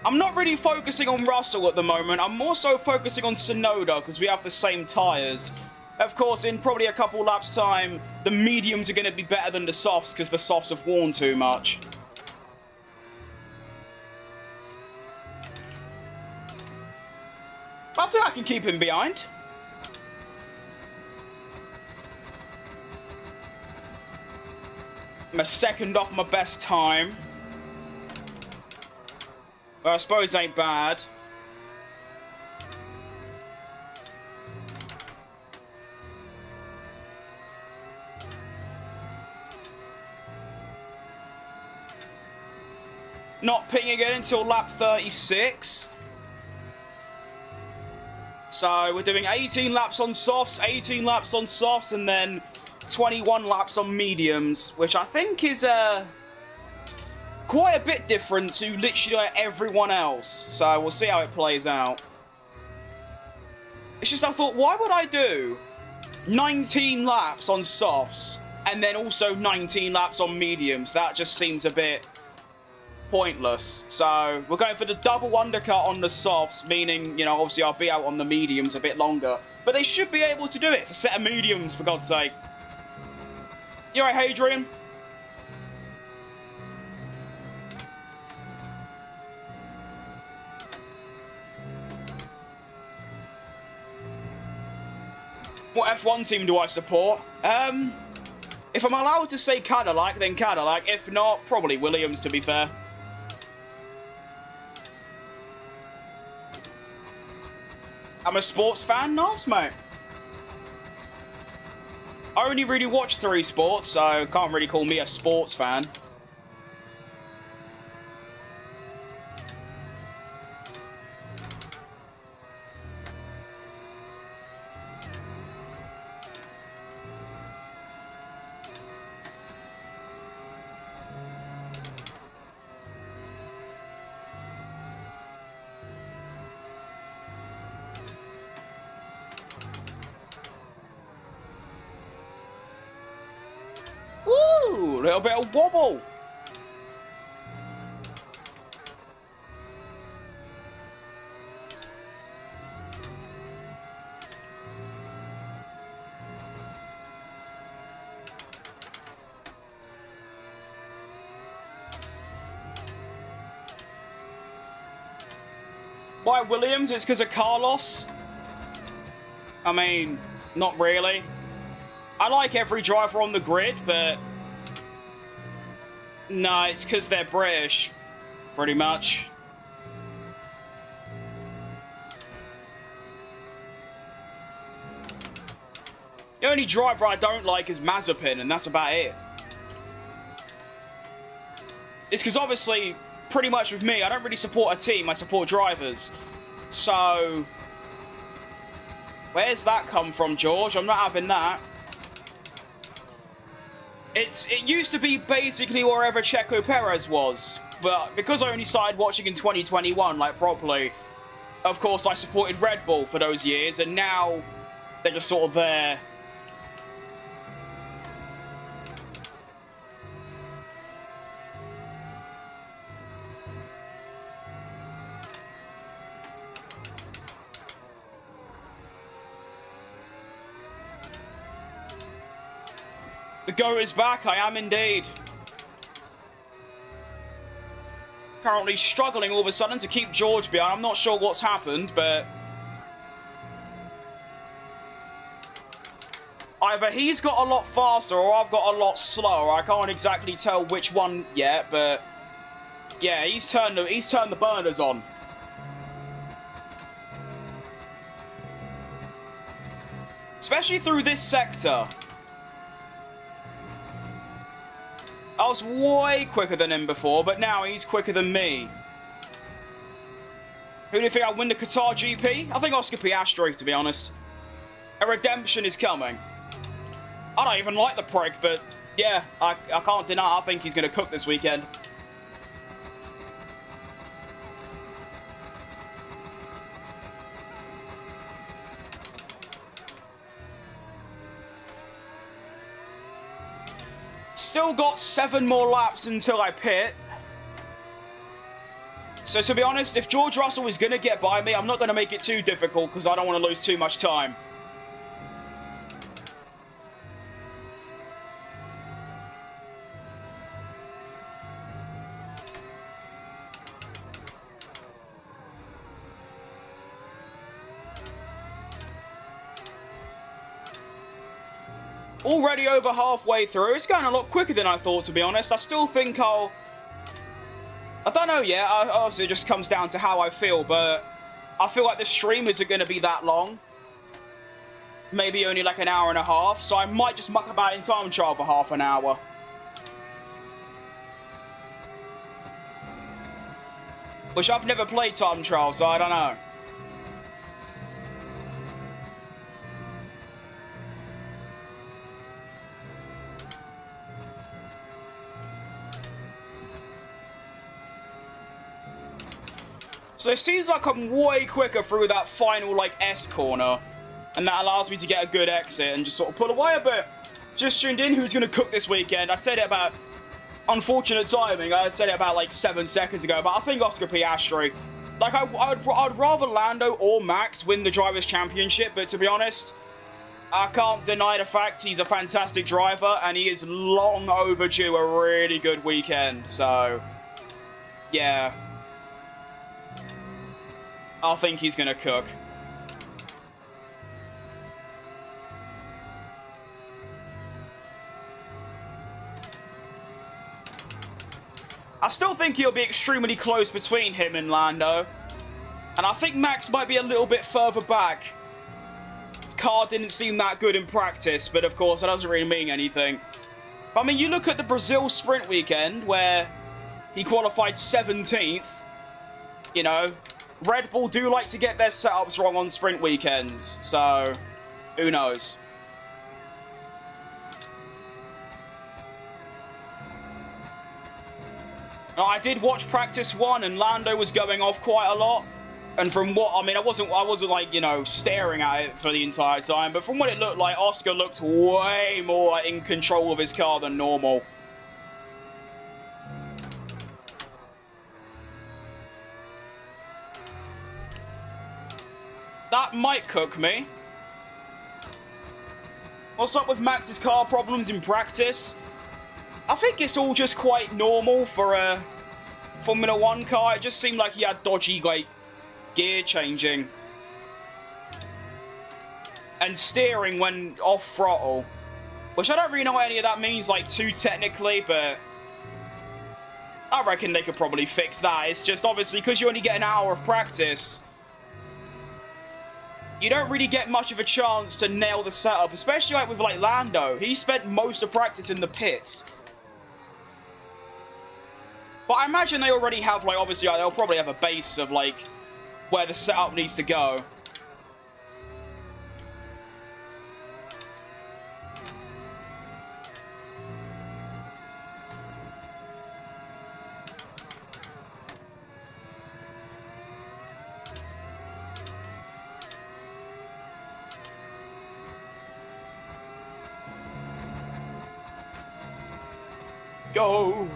I'm not really focusing on Russell at the moment. I'm more so focusing on Tsunoda because we have the same tyres. Of course, in probably a couple laps' time, the mediums are going to be better than the softs because the softs have worn too much. But I think I can keep him behind. I'm a second off my best time. Well, I suppose it ain't bad. Not pinging again until lap 36. So we're doing 18 laps on softs, 18 laps on softs, and then 21 laps on mediums, which I think is quite a bit different to literally everyone else. So we'll see how it plays out. It's just I thought, why would I do 19 laps on softs and then also 19 laps on mediums? That just seems a bit pointless. So we're going for the double undercut on the softs, meaning, you know, obviously I'll be out on the mediums a bit longer, but they should be able to do it. It's a set of mediums, for God's sake. You alright, Hadrian? What F1 team do I support? If I'm allowed to say Cadillac, then Cadillac. If not, probably Williams, to be fair. I'm a sports fan? Nice, mate. I only really watch 3 sports, so can't really call me a sports fan. Ooh, a little bit of wobble. Why Williams? It's because of Carlos? I mean, not really. I like every driver on the grid, but no, it's because they're British, pretty much. The only driver I don't like is Mazepin, and that's about it. It's because obviously, pretty much with me, I don't really support a team, I support drivers. So, where's that come from, George? I'm not having that. It used to be basically wherever Checo Perez was, but because I only started watching in 2021, like, properly, of course, I supported Red Bull for those years, and now they're just sort of there. The go is back, I am indeed. Currently struggling all of a sudden to keep George behind. I'm not sure what's happened, but either he's got a lot faster or I've got a lot slower. I can't exactly tell which one yet, but yeah, he's turned the burners on. Especially through this sector. I was way quicker than him before, but now he's quicker than me. Who do you think I'll win the QATAR GP? I think Oscar Piastri, to be honest. A redemption is coming. I don't even like the prick, but yeah, I can't deny I think he's going to cook this weekend. Still got 7 more laps until I pit. So to be honest, if George Russell is going to get by me, I'm not going to make it too difficult because I don't want to lose too much time. Already over halfway through. It's going a lot quicker than I thought, to be honest. I still think I don't know yet. Obviously, it just comes down to how I feel, but I feel like the stream isn't going to be that long. Maybe only like an hour and a half, so I might just muck about in time trial for half an hour. Which I've never played time trial, so I don't know. So it seems like I'm way quicker through that final, like, S corner. And that allows me to get a good exit and just sort of pull away a bit. Just tuned in, who's going to cook this weekend? I said it about unfortunate timing. I said it about, like, 7 seconds ago. But I think Oscar Piastri. Like, I'd rather Lando or Max win the Drivers' Championship. But to be honest, I can't deny the fact he's a fantastic driver. And he is long overdue a really good weekend. So, yeah. I think he's going to cook. I still think he'll be extremely close between him and Lando. And I think Max might be a little bit further back. Car didn't seem that good in practice, but of course that doesn't really mean anything. But I mean, you look at the Brazil sprint weekend where he qualified 17th. You know, Red Bull do like to get their setups wrong on sprint weekends, so who knows? Now, I did watch practice 1 and Lando was going off quite a lot. And from what, I mean, I wasn't like, you know, staring at it for the entire time, but from what it looked like, Oscar looked way more in control of his car than normal. That might cook me. What's up with Max's car problems in practice? I think it's all just quite normal for a Formula 1 car. It just seemed like he had dodgy, like, gear changing. And steering when off throttle. Which I don't really know what any of that means, like, too technically, but I reckon they could probably fix that. It's just, obviously, because you only get an hour of practice, you don't really get much of a chance to nail the setup, especially like with like Lando. He spent most of practice in the pits. But I imagine they already have, like, obviously, like, they'll probably have a base of, like, where the setup needs to go. Go!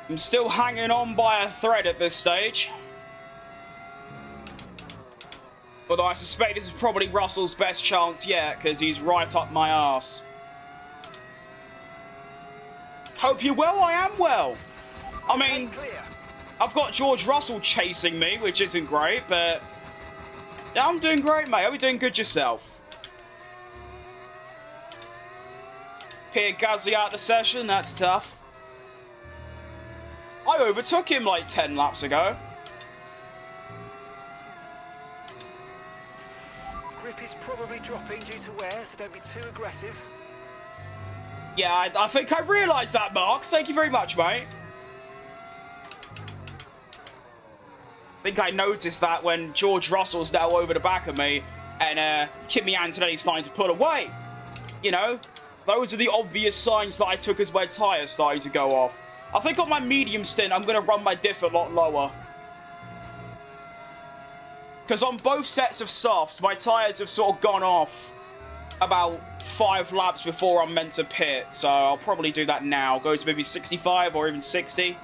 I'm still hanging on by a thread at this stage. Although I suspect this is probably Russell's best chance yet, because he's right up my arse. Hope you're well, I am well. I mean, I've got George Russell chasing me, which isn't great, but... yeah, I'm doing great, mate. Hope you're doing good yourself. Pierre Gasly out the session, that's tough. I overtook him like 10 laps ago. Grip is probably dropping due to wear, so don't be too aggressive. Yeah, I think I realised that, Mark. Thank you very much, mate. I think I noticed that when George Russell's now over the back of me and Kimi Antonelli's starting to pull away. You know, those are the obvious signs that I took as my tyres starting to go off. I think on my medium stint, I'm going to run my diff a lot lower. Because on both sets of softs, my tyres have sort of gone off about 5 laps before I'm meant to pit. So I'll probably do that now. Go to maybe 65 or even 60.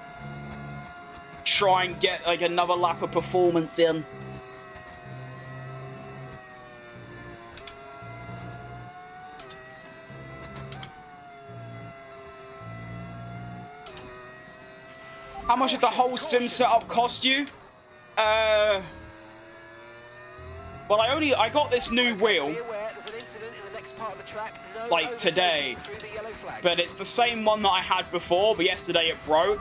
Try and get like another lap of performance in. How much did the whole sim setup cost you? Well, I got this new wheel like today, but it's the same one that I had before, but yesterday it broke.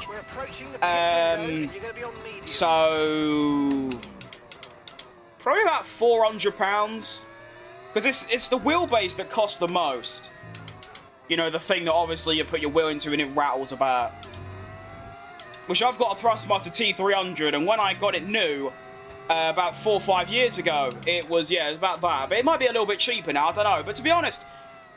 So probably about £400, because it's the wheelbase that costs the most. You know, the thing that obviously you put your wheel into and it rattles about. Which I've got a Thrustmaster T300, and when I got it new, about 4 or 5 years ago, it was about that. But it might be a little bit cheaper now, I don't know. But to be honest,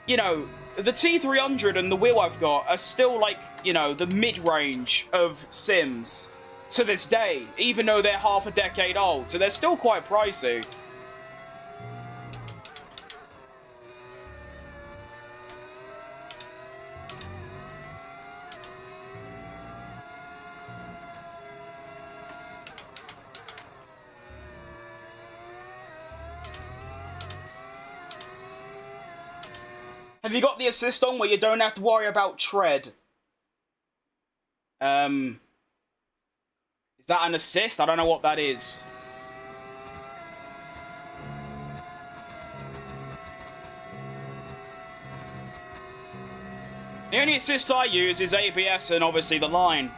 you know, the T300 and the wheel I've got are still like, you know, the mid-range of Sims to this day, even though they're half a decade old. So they're still quite pricey. Have you got the assist on where you don't have to worry about tread? Is that an assist? I don't know what that is. The only assist I use is ABS and obviously the line.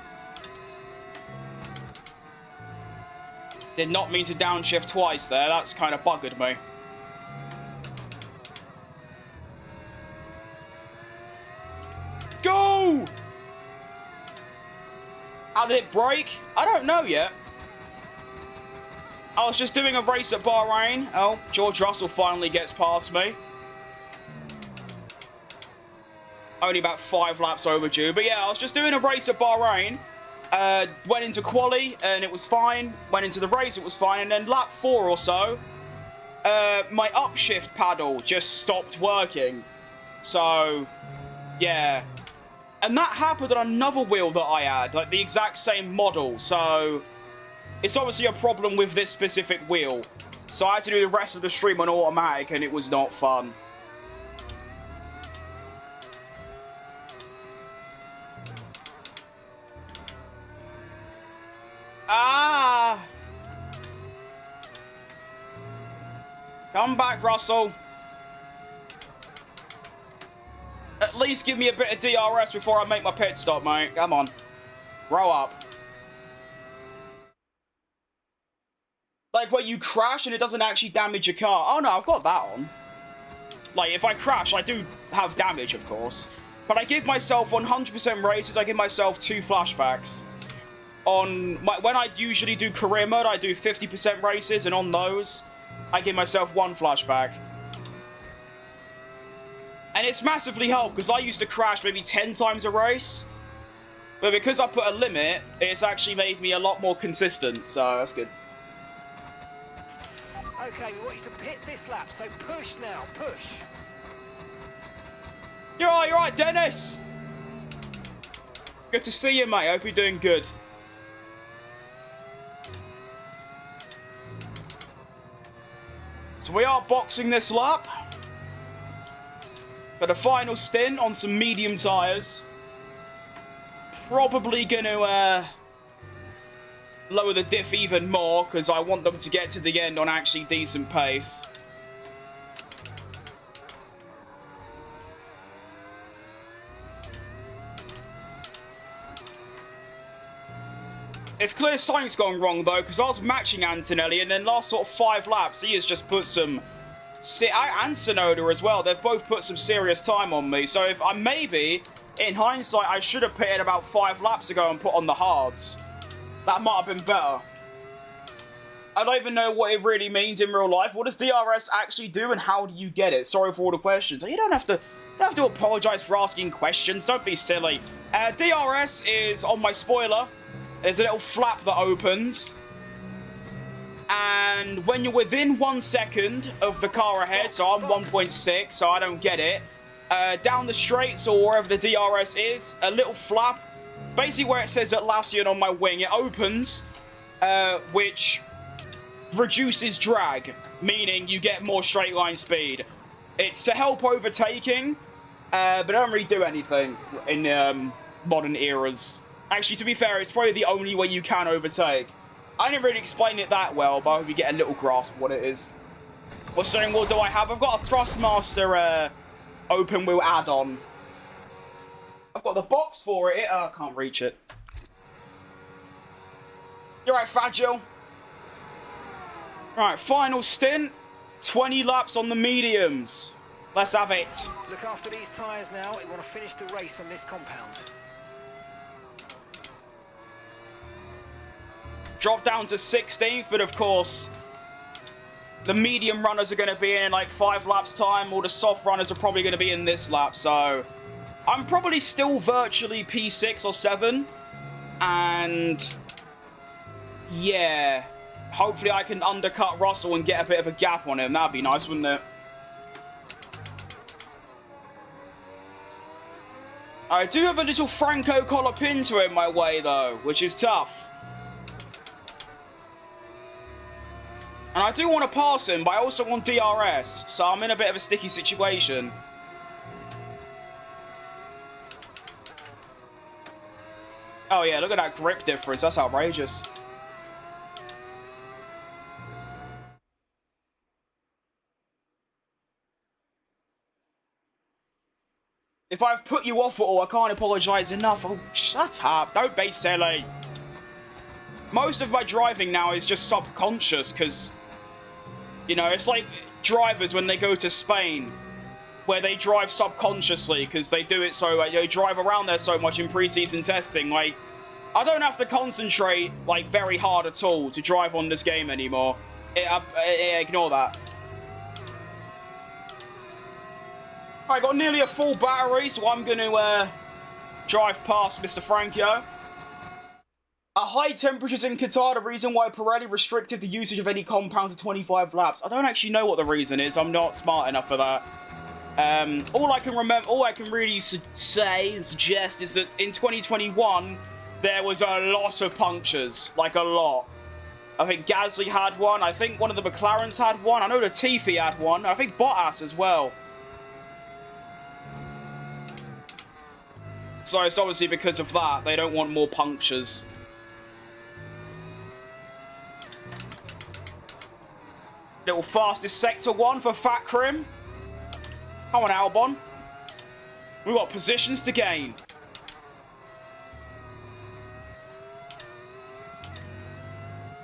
Did not mean to downshift twice there. That's kind of buggered me. Go! How did it break? I don't know yet. I was just doing a race at Bahrain. Oh, George Russell finally gets past me. Only about 5 laps overdue. But yeah, I was just doing a race at Bahrain. Went into quali and it was fine. Went into the race, it was fine. And then lap 4 or so, my upshift paddle just stopped working. So, yeah. And that happened on another wheel that I had, like the exact same model. So, it's obviously a problem with this specific wheel. So I had to do the rest of the stream on automatic and it was not fun. Ah! Come back, Russell. At least give me a bit of DRS before I make my pit stop, mate. Come on. Grow up. Like where you crash and it doesn't actually damage your car. Oh no, I've got that on. Like, if I crash, I do have damage, of course. But I give myself 100% races, I give myself 2 flashbacks. When I usually do career mode, I do 50% races, and on those, I give myself 1 flashback. And it's massively helped, because I used to crash maybe 10 times a race. But because I put a limit, it's actually made me a lot more consistent, so that's good. Okay, we want you to pit this lap, so push now, push. You're right, Dennis. Good to see you, mate. Hope you're doing good. So we are boxing this lap for the final stint on some medium tyres. Probably going to lower the diff even more because I want them to get to the end on actually decent pace. It's clear something's gone wrong though, because I was matching Antonelli, and then last sort of 5 laps, he has just put some... And Sonoda as well, they've both put some serious time on me. So if I maybe, in hindsight, I should have pitted about 5 laps ago and put on the hards. That might have been better. I don't even know what it really means in real life. What does DRS actually do, and how do you get it? Sorry for all the questions. You don't have to apologise for asking questions. Don't be silly. DRS is on my spoiler. There's a little flap that opens, and when you're within 1 second of the car ahead, so I'm 1.6, so I don't get it, down the straights or wherever the DRS is, a little flap, basically where it says Atlassian on my wing, it opens, which reduces drag, meaning you get more straight line speed. It's to help overtaking, but it don't really do anything in modern eras. Actually, to be fair, it's probably the only way you can overtake. I didn't really explain it that well, but I hope you get a little grasp of what it is. What steering wheel do I have? I've got a Thrustmaster open wheel add-on. I've got the box for it. I can't reach it. You're right, Fragile. Right, final stint. 20 laps on the mediums. Let's have it. Look after these tyres now. We want to finish the race on this compound. Drop down to 16th, but of course, the medium runners are going to be in like 5 laps time, or the soft runners are probably going to be in this lap, so I'm probably still virtually P6 or 7, and yeah, hopefully I can undercut Russell and get a bit of a gap on him. That'd be nice, wouldn't it? I do have a little Franco Colapinto in my way though, which is tough. And I do want to pass him, but I also want DRS, so I'm in a bit of a sticky situation. Oh yeah, look at that grip difference, that's outrageous. If I've put you off at all, I can't apologise enough. Oh, shut up, don't be silly. Most of my driving now is just subconscious, because... You know, it's like drivers when they go to Spain, where they drive subconsciously because they do it so, they drive around there so much in pre-season testing. Like, I don't have to concentrate, like, very hard at all to drive on this game anymore. Ignore that. I got nearly a full battery, so I'm going to drive past Mr. Franco. High temperatures in Qatar, the reason why Pirelli restricted the usage of any compound to 25 laps. I don't actually know what the reason is. I'm not smart enough for that. All I can really say and suggest is that in 2021, there was a lot of punctures. Like, a lot. I think Gasly had one. I think one of the McLarens had one. I know Latifi had one. I think Bottas as well. So it's obviously because of that. They don't want more punctures. Little fastest sector 1 for Fat Krim. Come on, Albon. We've got positions to gain.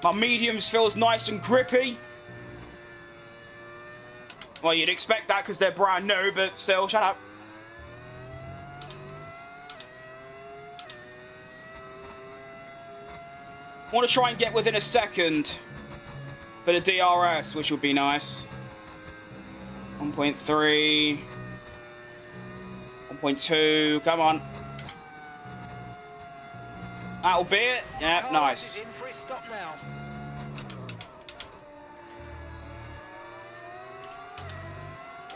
My mediums feels nice and grippy. Well, you'd expect that because they're brand new, but still, shut up. I want to try and get within a second for the DRS, which would be nice. 1.3. 1.2. Come on. That'll be it. Yep, nice.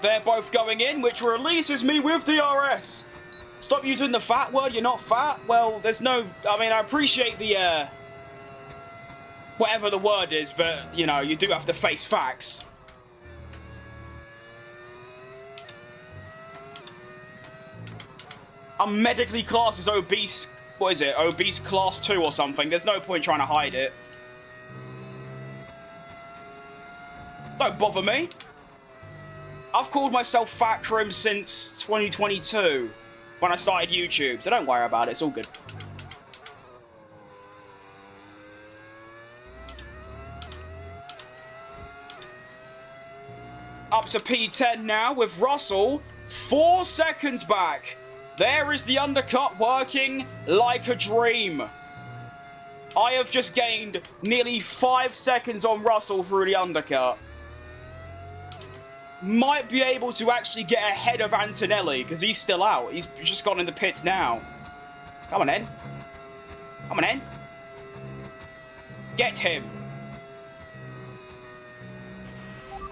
They're both going in, which releases me with DRS. Stop using the fat word, you're not fat. Well, there's no... I mean, I appreciate the, whatever the word is, but, you know, you do have to face facts. I'm medically classed as obese... What is it? Obese class 2 or something. There's no point trying to hide it. Don't bother me. I've called myself Fat Crim since 2022, when I started YouTube, so don't worry about it, it's all good. Up to P10 now with Russell, 4 seconds back. There is the undercut working like a dream. I have just gained nearly 5 seconds on Russell through the undercut. Might be able to actually get ahead of Antonelli, because he's still out. He's just gone in the pits now. Come on, in. Come on, in. Get him.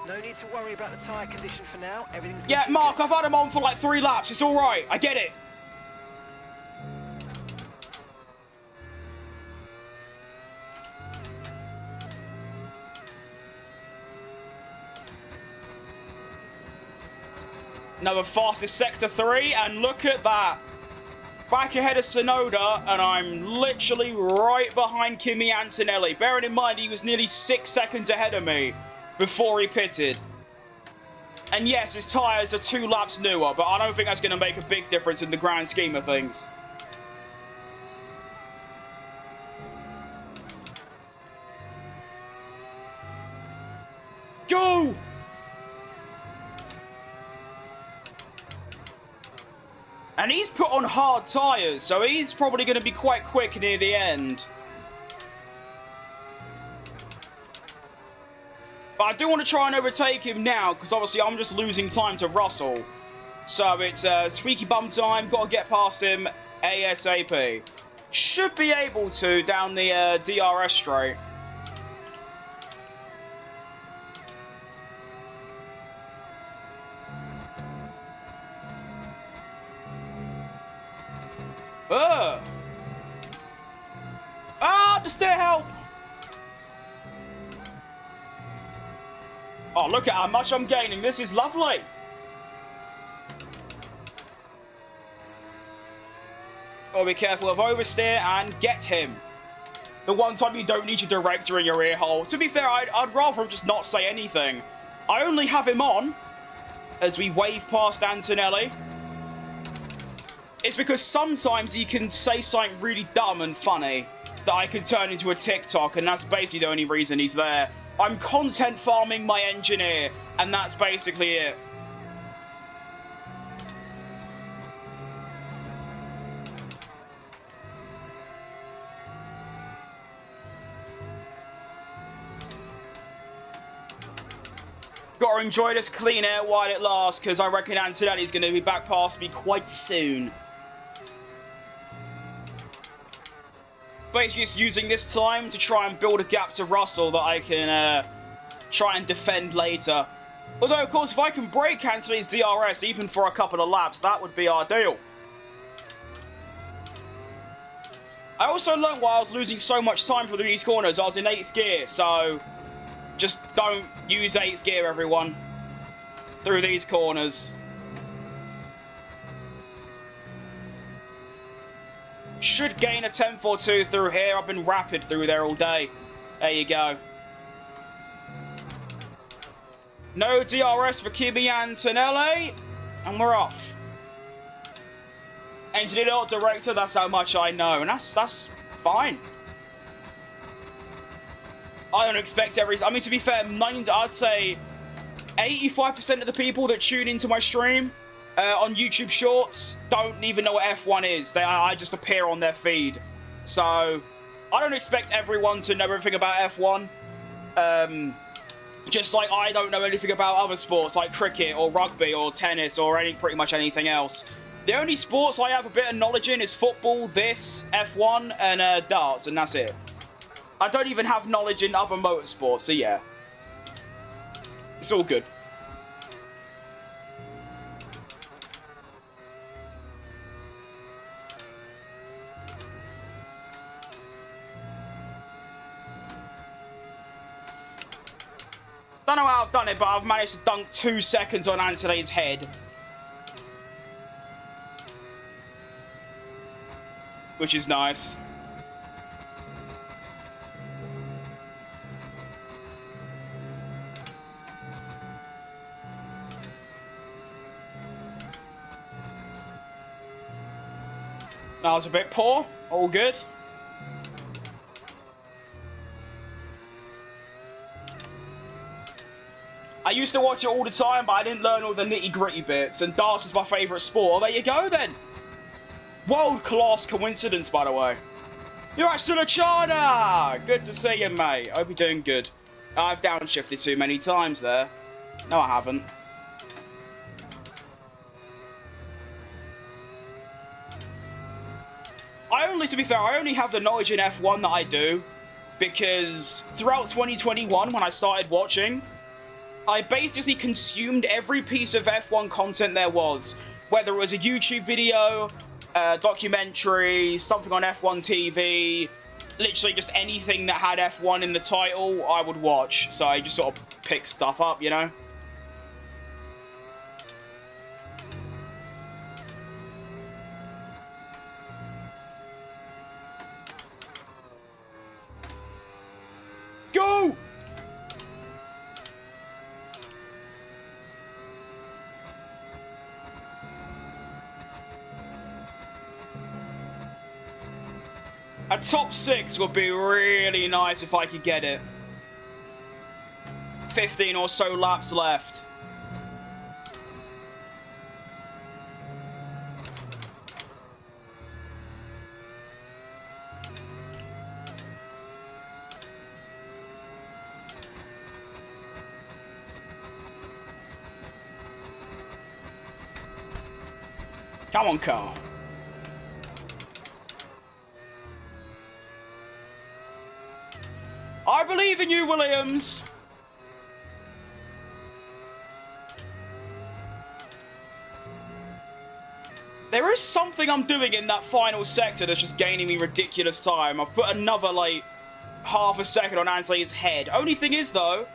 No need to worry about the tyre condition for now. Everything's... Yeah, Mark, I've had him on for like 3 laps. It's all right. I get it. Another fastest sector 3, and look at that. Back ahead of Tsunoda, and I'm literally right behind Kimi Antonelli. Bearing in mind, he was nearly 6 seconds ahead of me before he pitted. And yes, his tyres are 2 laps newer, but I don't think that's going to make a big difference in the grand scheme of things. Go! And he's put on hard tyres, so he's probably going to be quite quick near the end. But I do want to try and overtake him now, because obviously I'm just losing time to Russell. So it's squeaky bum time, got to get past him ASAP. Should be able to down the DRS straight. The steer help! Oh, look at how much I'm gaining. This is lovely. Oh, be careful of oversteer and get him. The one time you don't need your director in your ear hole. To be fair, I'd rather just not say anything. I only have him on as we wave past Antonelli. It's because sometimes he can say something really dumb and funny that I can turn into a TikTok, and that's basically the only reason he's there. I'm content farming my engineer, and that's basically it. Gotta enjoy this clean air while it lasts, because I reckon Antonelli's going to be back past me quite soon. Basically just using this time to try and build a gap to Russell that I can try and defend later. Although, of course, if I can break Antonelli's DRS even for a couple of laps, that would be ideal. I also learned while I was losing so much time through these corners, I was in 8th gear, so just don't use 8th gear, everyone, through these corners. Should gain a 10th or 2 through here. I've been rapid through there all day. There you go. No DRS for Kimi Antonelli. And we're off. Engineer or director, that's how much I know. And that's fine. I don't expect every... I mean, to be fair, I'd say 85% of the people that tune into my stream on YouTube Shorts don't even know what F1 is. I just appear on their feed. So, I don't expect everyone to know everything about F1. Just like I don't know anything about other sports like cricket or rugby or tennis or pretty much anything else. The only sports I have a bit of knowledge in is football, this, F1, and darts, and that's it. I don't even have knowledge in other motorsports, so yeah. It's all good. Don't know how I've done it, but I've managed to dunk 2 seconds on Anthony's head. Which is nice. That was a bit poor. All good. I used to watch it all the time, but I didn't learn all the nitty-gritty bits, and darts is my favourite sport. Well, there you go, then. World-class coincidence, by the way. You're actually in China! Good to see you, mate. Hope you're doing good. I've downshifted too many times there. No, I haven't. To be fair, I only have the knowledge in F1 that I do because throughout 2021, when I started watching, I basically consumed every piece of F1 content there was. Whether it was a YouTube video, a documentary, something on F1 TV, literally just anything that had F1 in the title, I would watch. So I just sort of pick stuff up, you know? Go! A top 6 would be really nice if I could get it. 15 or so laps left. Come on, car. I believe in you, Williams. There is something I'm doing in that final sector that's just gaining me ridiculous time. I've put another, like, half a second on Ansley's head. Only thing is, though,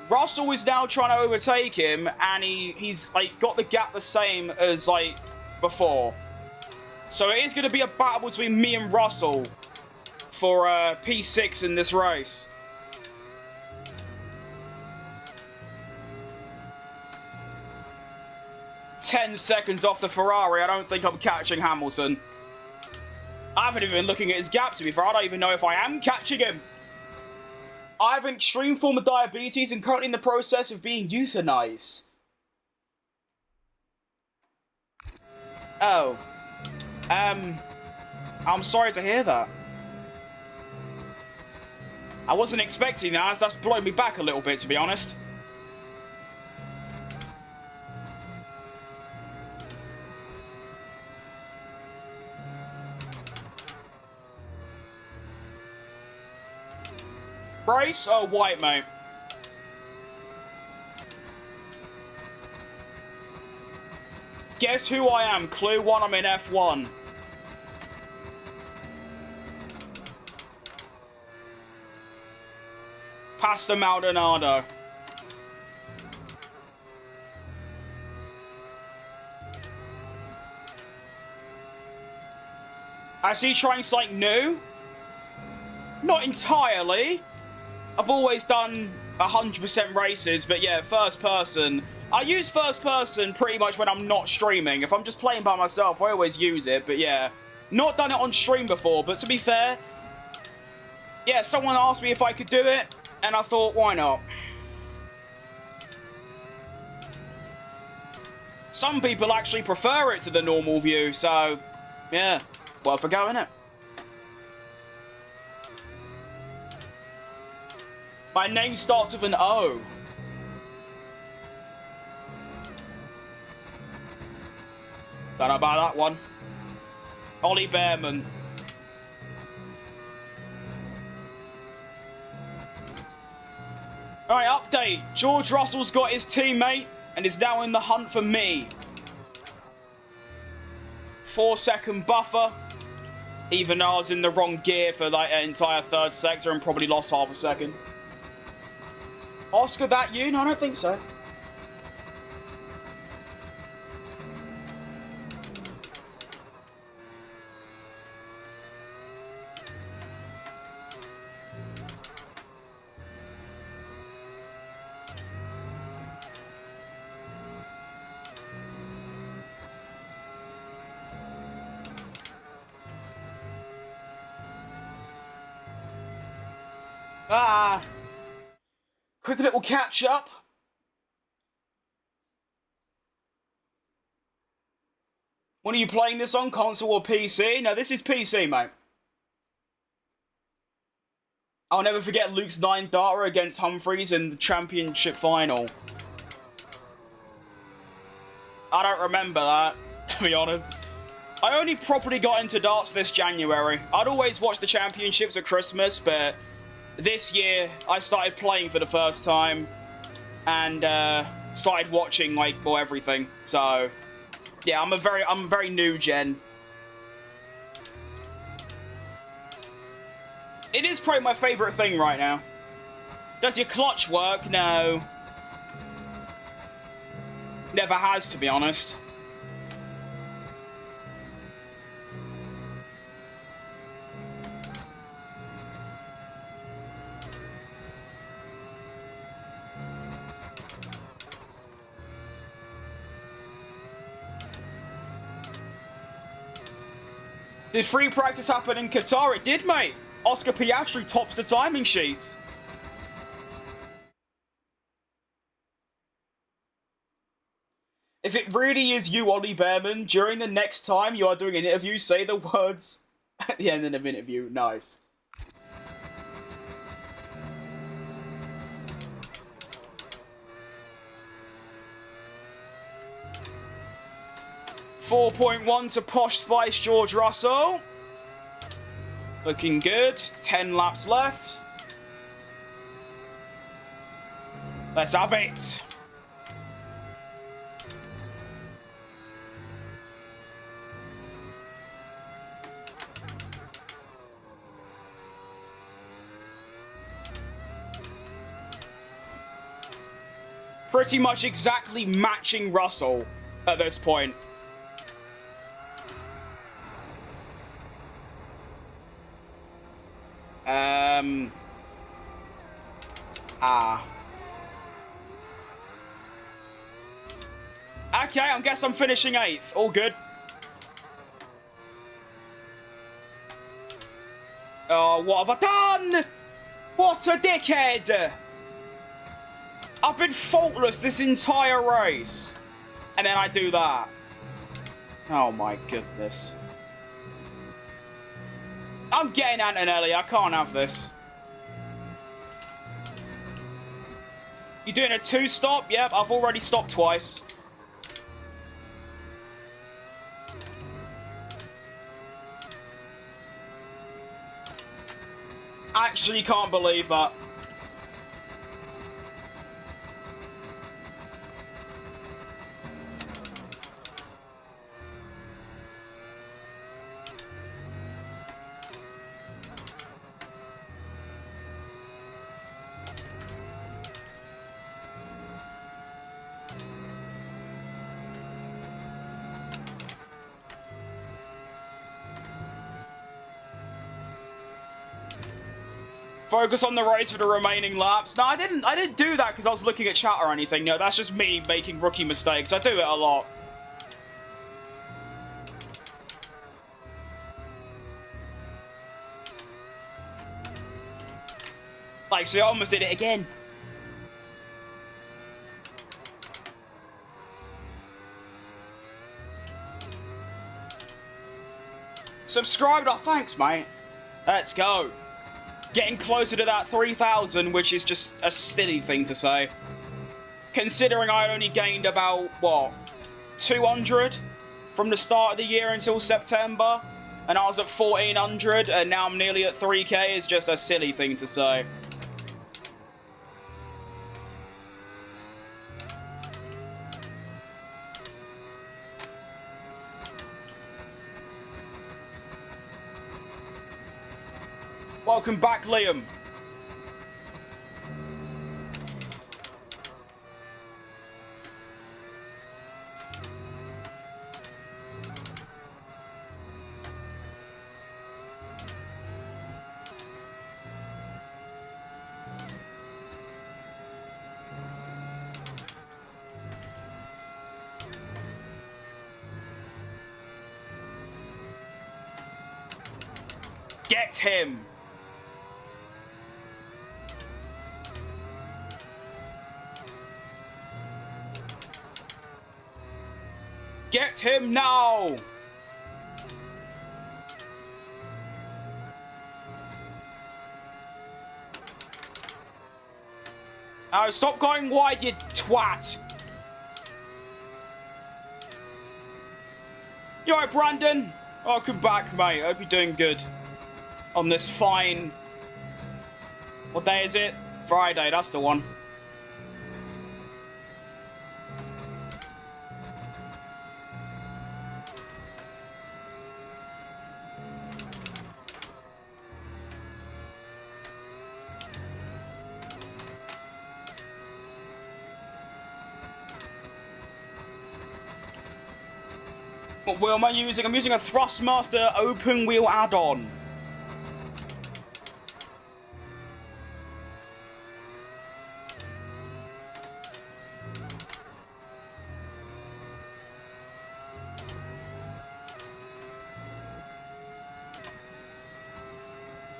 Russell is now trying to overtake him, and he's, like, got the gap the same as, like, before. So it is going to be a battle between me and Russell for P6 in this race. "10 seconds off the Ferrari. I don't think I'm catching Hamilton. I haven't even been looking at his gap, to be fair. I don't even know if I am catching him. I have an extreme form of diabetes and currently in the process of being euthanized." Oh. I'm sorry to hear that. I wasn't expecting that. That's blown me back a little bit, to be honest. Brace or white, mate? Guess who I am? Clue 1, I'm in F1. Pastor Maldonado. I see trying something new. Not entirely. I've always done 100% races, but yeah, first person. I use first person pretty much when I'm not streaming. If I'm just playing by myself, I always use it, but yeah. Not done it on stream before, but to be fair, yeah, someone asked me if I could do it, and I thought, why not? Some people actually prefer it to the normal view, so yeah, worth a go, innit? My name starts with an O. Don't know about that one. Ollie Behrman. Alright, update. George Russell's got his teammate and is now in the hunt for me. 4-second buffer. Even though I was in the wrong gear for like an entire third sector and probably lost half a second. Oscar, that you? No, I don't think so. Ah. Quick little catch up. When are you playing this on, console or PC? No, this is PC, mate. I'll never forget Luke's 9 darter against Humphreys in the championship final. I don't remember that, to be honest. I only properly got into darts this January. I'd always watch the championships at Christmas, but this year I started playing for the first time and started watching, like, well, everything. So yeah, I'm very new gen. It is probably my favourite thing right now. Does your clutch work? No. Never has, to be honest. Did free practice happen in Qatar? It did, mate. Oscar Piastri tops the timing sheets. If it really is you, Ollie Behrman, during the next time you are doing an interview, say the words at the end of the interview. Nice. .4.1 to Posh Spice George Russell. Looking good. 10 laps left. Let's have it. Pretty much exactly matching Russell at this point. Okay, I guess I'm finishing 8th. All good. Oh, what have I done? What a dickhead! I've been faultless this entire race. And then I do that. Oh my goodness. I'm getting Antonelli. I can't have this. You doing a 2-stop? Yep, I've already stopped twice. Actually can't believe that. Focus on the race for the remaining laps. No, I didn't do that because I was looking at chat or anything. No, that's just me making rookie mistakes. I do it a lot. Like, so I almost did it again. Subscribed? Oh, thanks, mate. Let's go. Getting closer to that 3,000, which is just a silly thing to say. Considering I only gained about, what, 200 from the start of the year until September, and I was at 1,400, and now I'm nearly at 3K, is just a silly thing to say. Welcome back, Liam. Get him. Get him now. Oh, stop going wide, you twat. You alright, Brandon? Welcome back, mate. Hope you're doing good on this fine... What day is it? Friday, that's the one. What wheel am I using? I'm using a Thrustmaster open wheel add-on.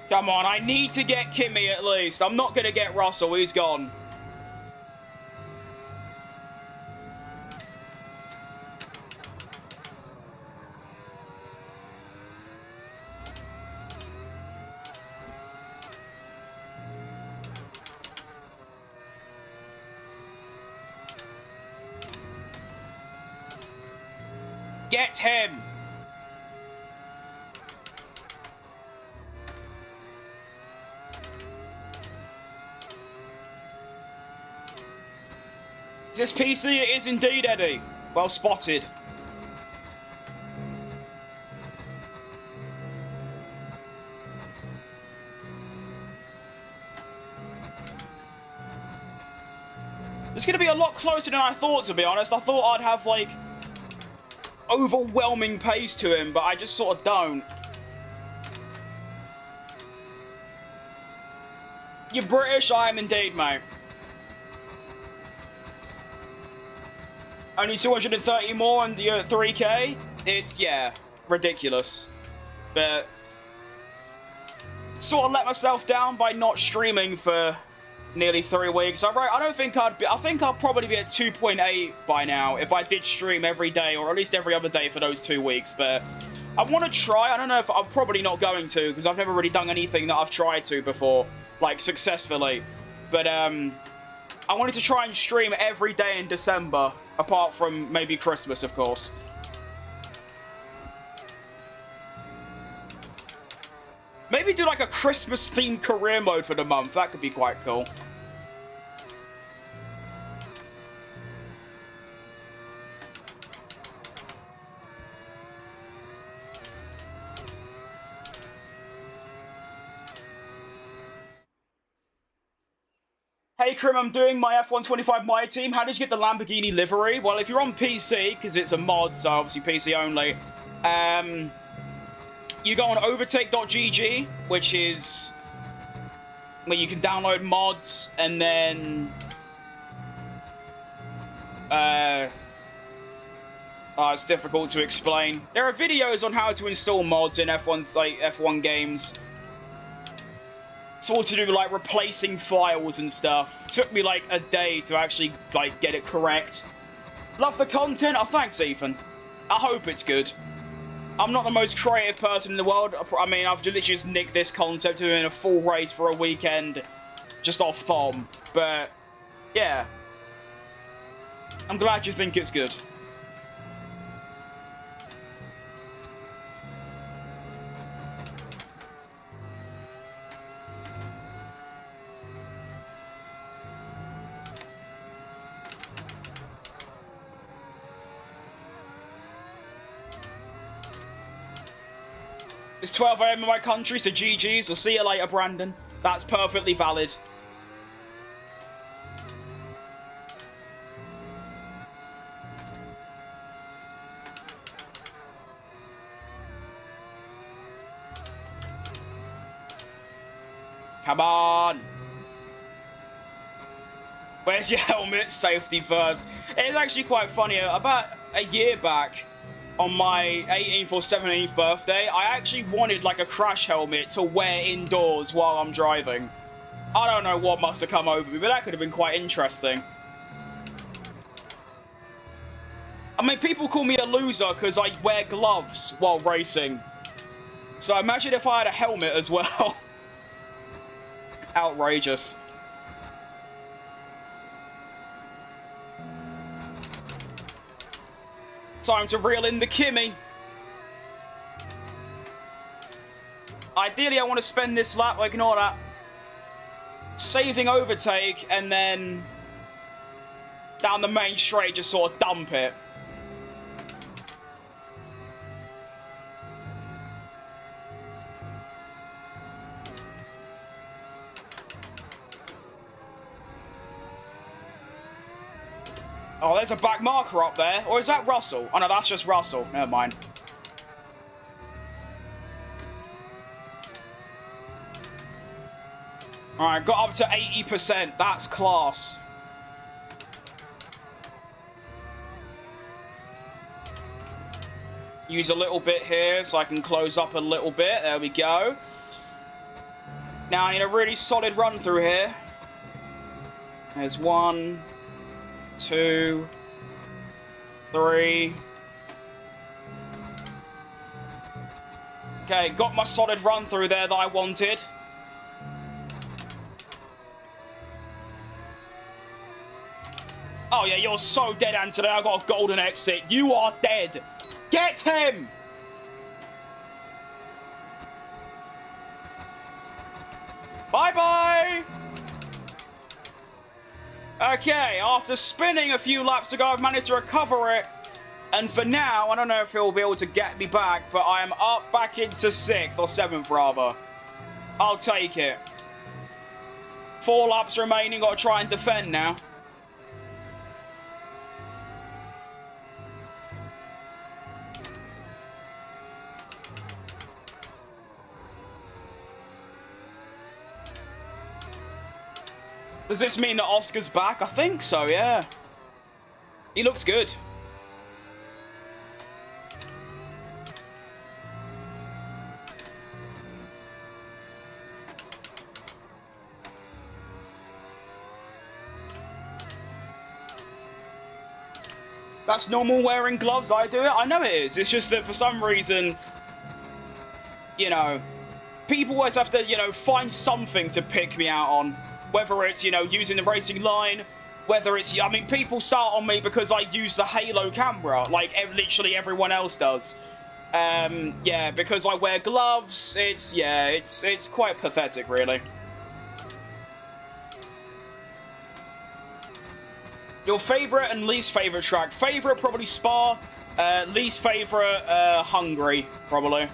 Come on, I need to get Kimmy at least. I'm not going to get Russell, he's gone. Get him! Is this PC? It is indeed, Eddie. Well spotted. It's going to be a lot closer than I thought, to be honest. I thought I'd have, like, overwhelming pace to him, but I just sort of don't. You're British? I am indeed, mate. Only 230 more and you're at 3k? It's, yeah, ridiculous. But sort of let myself down by not streaming for nearly 3 weeks. I think I'll probably be at 2.8 by now if I did stream every day, or at least every other day for those 2 weeks. But I want to try. I don't know if I'm probably not going to, because I've never really done anything that I've tried to before, like, successfully. But I wanted to try and stream every day in December, apart from maybe Christmas, of course. Maybe do like a Christmas-themed career mode for the month. That could be quite cool. Hey Krim, I'm doing my F125 My Team. How did you get the Lamborghini livery? Well, if you're on PC, because it's a mod, so obviously PC only, you go on overtake.gg, which is where you can download mods, and then it's difficult to explain. There are videos on how to install mods in F1 games. It's all to do with, like, replacing files and stuff. It took me, like, a day to actually, like, get it correct. Love the content? Oh, thanks, Ethan. I hope it's good. I'm not the most creative person in the world. I mean, I've literally just nicked this concept doing a full race for a weekend just off thumb. But, yeah. I'm glad you think it's good. It's 12 AM in my country, so GG's. I'll see you later, Brandon. That's perfectly valid. Come on. Where's your helmet? Safety first. It's actually quite funny. About a year back, on my 18th or 17th birthday, I actually wanted like a crash helmet to wear indoors while I'm driving. I don't know what must have come over me, but that could have been quite interesting. I mean, people call me a loser because I wear gloves while racing. So imagine if I had a helmet as well. Outrageous. Time to reel in the Kimmy. Ideally, I want to spend this lap, ignore that, saving overtake, and then down the main straight, just sort of dump it. Oh, there's a back marker up there. Or is that Russell? Oh, no, that's just Russell. Never mind. Alright, got up to 80%. That's class. Use a little bit here so I can close up a little bit. There we go. Now I need a really solid run through here. There's 1, 2, 3. Okay, got my solid run through there that I wanted. Oh yeah, you're so dead, Anthony. I got a golden exit. You are dead. Get him! Bye-bye! Okay, after spinning a few laps ago, I've managed to recover it. And for now, I don't know if he'll be able to get me back, but I am up back into 6th, or 7th rather. I'll take it. 4 laps remaining, got to try and defend now. Does this mean that Oscar's back? I think so, yeah. He looks good. That's normal wearing gloves. I do it. I know it is. It's just that for some reason, you know, people always have to, you know, find something to pick me out on. Whether it's, you know, using the racing line, whether it's, I mean, people start on me because I use the Halo camera, like literally everyone else does. Yeah, because I wear gloves, it's quite pathetic, really. Your favourite and least favourite track? Favourite, probably Spa. Least favourite, Hungary, probably.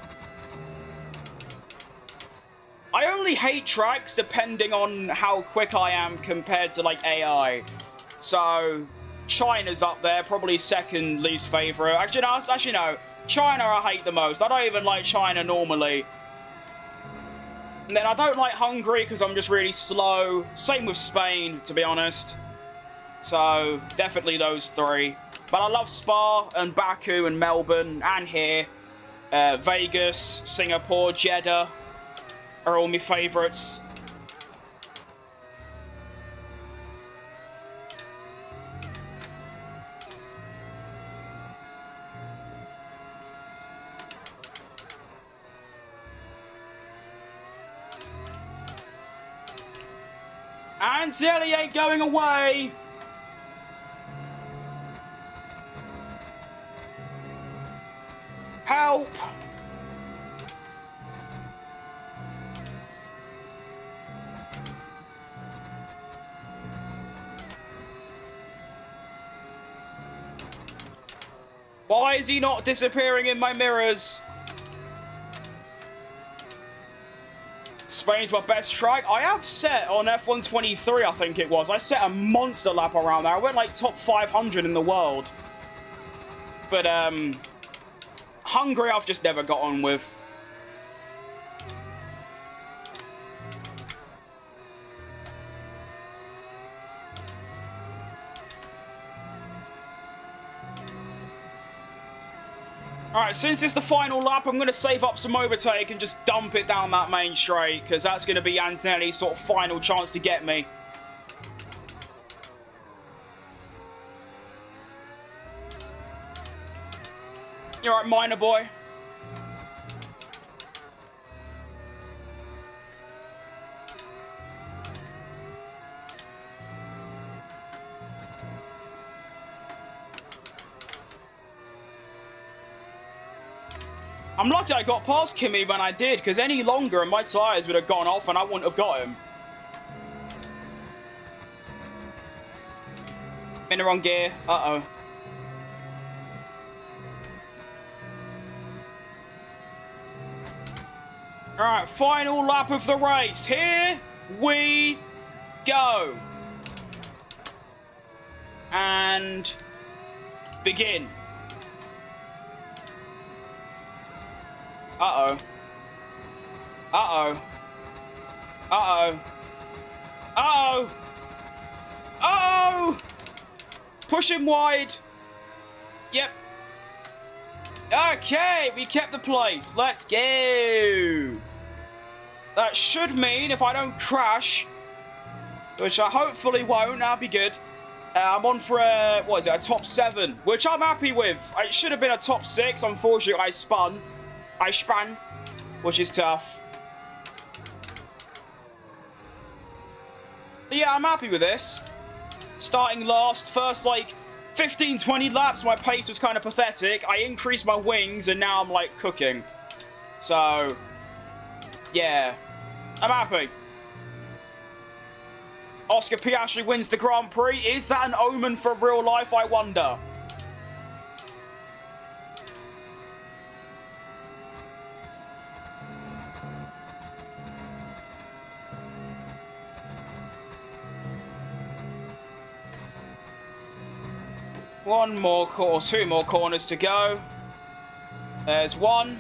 I only hate tracks depending on how quick I am compared to, like, AI. So, China's up there, probably second least favourite. Actually, no. China I hate the most. I don't even like China normally. And then I don't like Hungary because I'm just really slow. Same with Spain, to be honest. So, definitely those 3. But I love Spa and Baku and Melbourne and here. Vegas, Singapore, Jeddah are all my favourites. And Zelly ain't going away! Help! Why is he not disappearing in my mirrors? Spain's my best track. I have set on F123, I think it was. I set a monster lap around there. I went like top 500 in the world. But, Hungary I've just never got on with. Alright, since it's the final lap, I'm going to save up some overtake and just dump it down that main straight, because that's going to be Antonelli's sort of final chance to get me. You're right, minor boy. I'm lucky I got past Kimmy when I did, because any longer and my tyres would have gone off and I wouldn't have got him. In the wrong gear. Uh-oh. Alright, final lap of the race. Here we go. And begin. Uh-oh. Uh-oh. Uh-oh. Uh-oh. Uh-oh! Push him wide. Yep. Okay, we kept the place. Let's go. That should mean if I don't crash, which I hopefully won't, that'll be good. I'm on for a, what is it, a top 7, which I'm happy with. It should have been a top 6. Unfortunately, I spun, which is tough. But yeah, I'm happy with this. Starting last, first like 15, 20 laps, my pace was kind of pathetic. I increased my wings, and now I'm like cooking. So, yeah, I'm happy. Oscar Piastri wins the Grand Prix. Is that an omen for real life, I wonder? One more or 2 more corners to go. There's one.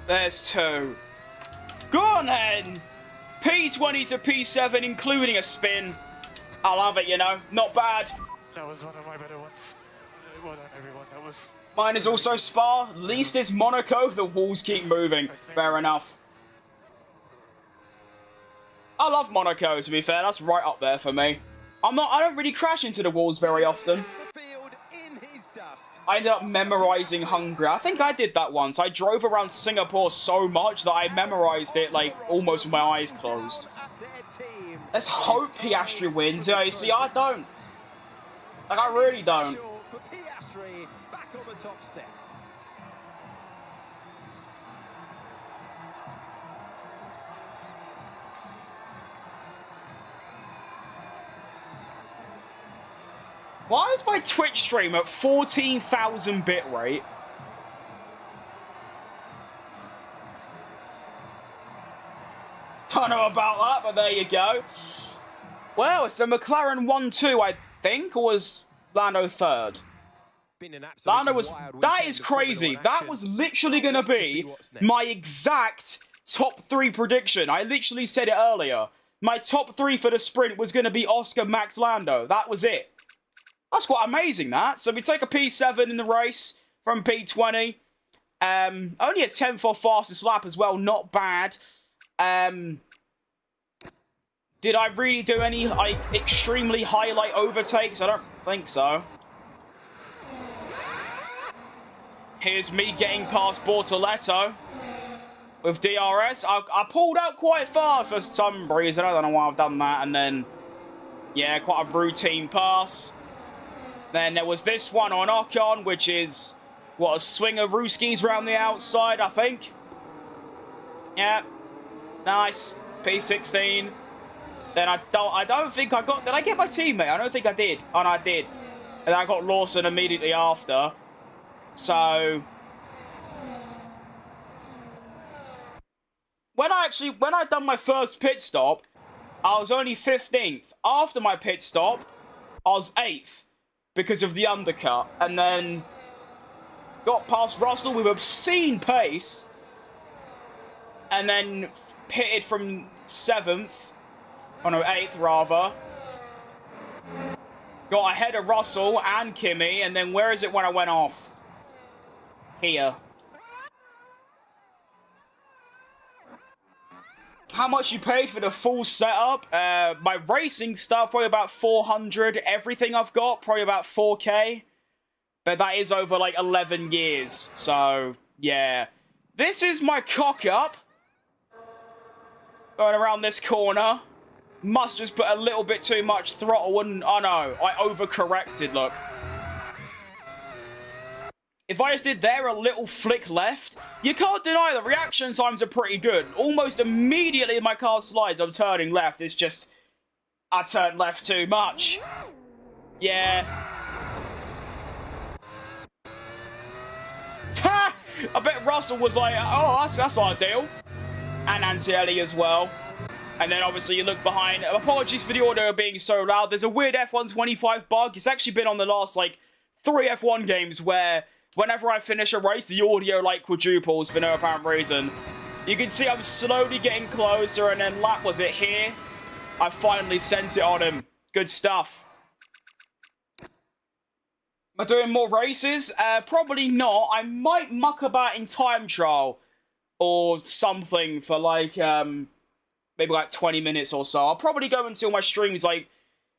There's 2. Go on then! P20 to P7, including a spin. I love it, you know. Not bad. That was one of my better ones. Well done, everyone. That was... Mine is also Spa. Least is Monaco. The walls keep moving. Fair enough. I love Monaco, to be fair. That's right up there for me. I don't really crash into the walls very often. I ended up memorizing Hungary. I think I did that once. I drove around Singapore so much that I memorized it, like, almost with my eyes closed. Let's hope Piastri wins. Yeah, you see, I don't. Like, I really don't. Why is my Twitch stream at 14,000 bitrate? Don't know about that, but there you go. Well, it's a McLaren 1-2, I think, or was Lando 3rd? Lando was... That is crazy. That was literally going to be my exact top 3 prediction. I literally said it earlier. My top 3 for the sprint was going to be Oscar, Max, Lando. That was it. That's quite amazing, that. So we take a P7 in the race from P20. Only a 10th or fastest lap as well. Not bad. Did I really do any like extremely highlight overtakes? I don't think so. Here's me getting past Bortoletto with DRS. I pulled out quite far for some reason. I don't know why I've done that. And then, yeah, quite a routine pass. Then there was this one on Ocon, which is, what, a swing of Ruskies around the outside, I think. Yeah. Nice. P16. Then I don't think I got... Did I get my teammate? I don't think I did. Oh, no, I did. And I got Lawson immediately after. So... When I done my first pit stop, I was only 15th. After my pit stop, I was 8th. Because of the undercut, and then got past Russell with obscene pace, and then pitted from 7th, oh no, 8th rather, Got ahead of Russell and Kimmy, and then where is it when I went off? Here. How much you paid for the full setup? My racing stuff, probably about 400. Everything I've got, probably about 4K. But that is over, like, 11 years. So, yeah. This is my cock-up. Going around this corner. Must just put a little bit too much throttle and... Oh, no. I overcorrected, look. If I just did there a little flick left, you can't deny the reaction times are pretty good. Almost immediately my car slides, I'm turning left. It's just, I turned left too much. Yeah. Ha! I bet Russell was like, oh, that's ideal. And Antielli as well. And then obviously you look behind. Apologies for the audio being so loud. There's a weird F125 bug. It's actually been on the last, like, 3 F1 games where... Whenever I finish a race, the audio, like, quadruples for no apparent reason. You can see I'm slowly getting closer, and then lap, was it here? I finally sent it on him. Good stuff. Am I doing more races? Probably not. I might muck about in time trial or something for, like, maybe, like, 20 minutes or so. I'll probably go until my stream's, like,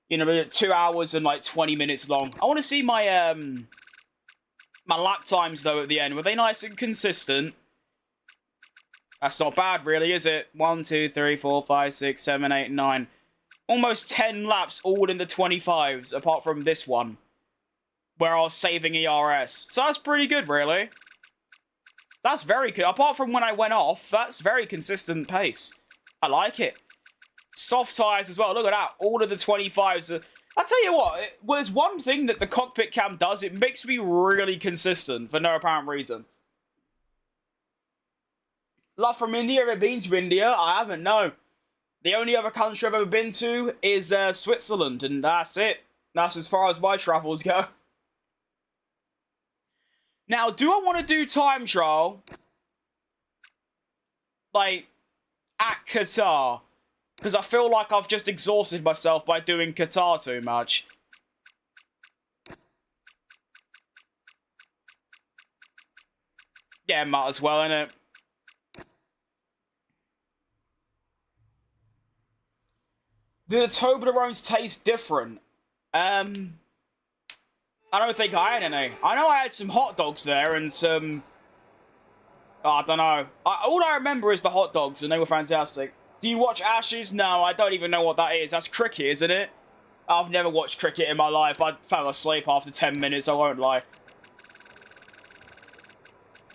you know, 2 hours and, like, 20 minutes long. I want to see my, my lap times, though, at the end. Were they nice and consistent? That's not bad, really, is it? 1, 2, 3, 4, 5, 6, 7, 8, 9. Almost 10 laps, all in the 25s, apart from this one, where I was saving ERS. So that's pretty good, really. That's very good. Apart from when I went off, that's very consistent pace. I like it. Soft tyres as well. Look at that. All of the 25s. I'll tell you what, there's one thing that the cockpit cam does. It makes me really consistent for no apparent reason. Love from India. Ever been to India? I haven't, no. The only other country I've ever been to is Switzerland, and that's it. That's as far as my travels go. Now, do I want to do time trial? Like, at Qatar? Because I feel like I've just exhausted myself by doing Qatar too much. Yeah, might as well, innit? Do the Toblerones taste different? I don't think I had any. I know I had some hot dogs there and some... Oh, I don't know. All I remember is the hot dogs, and they were fantastic. Do you watch Ashes? No, I don't even know what that is. That's cricket, isn't it? I've never watched cricket in my life. I fell asleep after 10 minutes, I won't lie.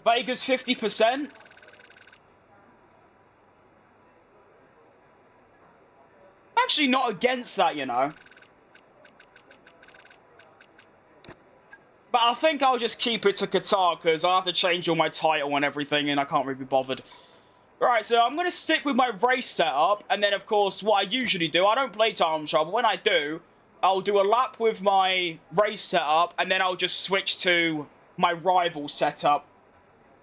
Vegas 50%? Actually not against that, you know. But I think I'll just keep it to Qatar, because I have to change all my title and everything, and I can't really be bothered. Right, so I'm going to stick with my race setup, and then, of course, what I usually do, I don't play time trial, but when I do, I'll do a lap with my race setup, and then I'll just switch to my rival setup.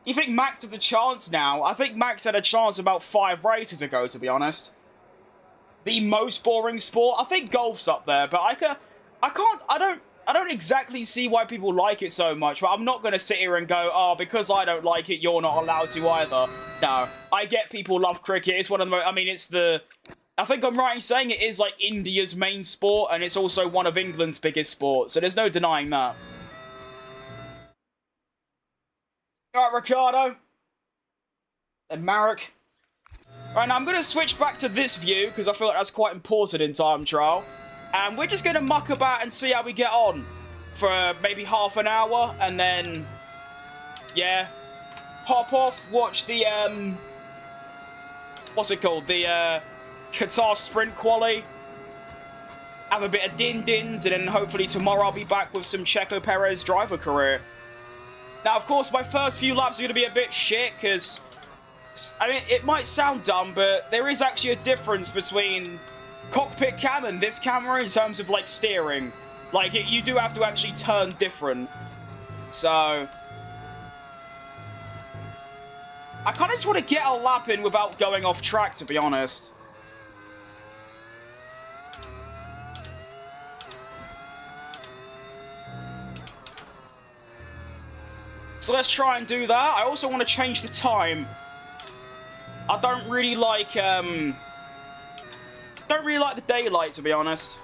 You think Max has a chance now? I think Max had a chance about 5 races ago, to be honest. The most boring sport? I think golf's up there, but I don't exactly see why people like it so much, but I'm not going to sit here and go, oh, because I don't like it, you're not allowed to either. No, I get people love cricket. It's one of the most, I mean, it's the, I think I'm right in saying it is like India's main sport, and it's also one of England's biggest sports, so there's no denying that. Alright, Ricardo. And Marek. Right, now I'm going to switch back to this view, because I feel like that's quite important in time trial. And we're just going to muck about and see how we get on for maybe half an hour. And then, yeah, hop off, watch the, what's it called? The Qatar Sprint Quali. Have a bit of din-dins, and then hopefully tomorrow I'll be back with some Checo Perez driver career. Now, of course, my first few laps are going to be a bit shit, because, I mean, it might sound dumb, but there is actually a difference between cockpit cam and this camera in terms of, like, steering. Like, you do have to actually turn different. So, I kind of just want to get a lap in without going off track, to be honest. So let's try and do that. I also want to change the time. I don't really like the daylight, to be honest.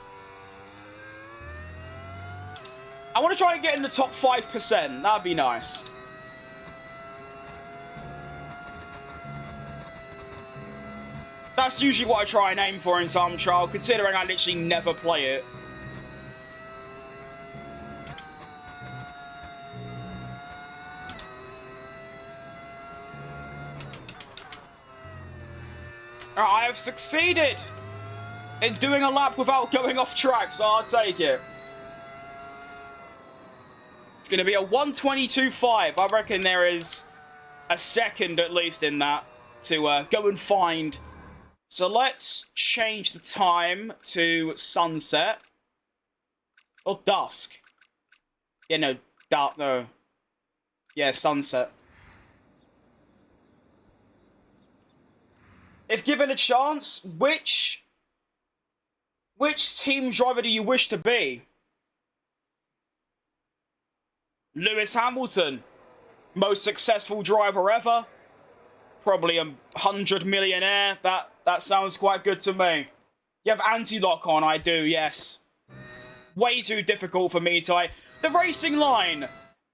I want to try and get in the top 5%. That'd be nice. That's usually what I try and aim for in Time Trial, considering I literally never play it. I have succeeded in doing a lap without going off track, so I'll take it. It's going to be a 1:22.5. I reckon there is a second at least in that to go and find. So let's change the time to sunset. Or dusk. Yeah, no, dark, no. Yeah, sunset. If given a chance, which team driver do you wish to be? Lewis Hamilton, most successful driver ever. Probably 100 millionaire. That sounds quite good to me. You have anti-lock on, I do, yes. Way too difficult for me to... The racing line.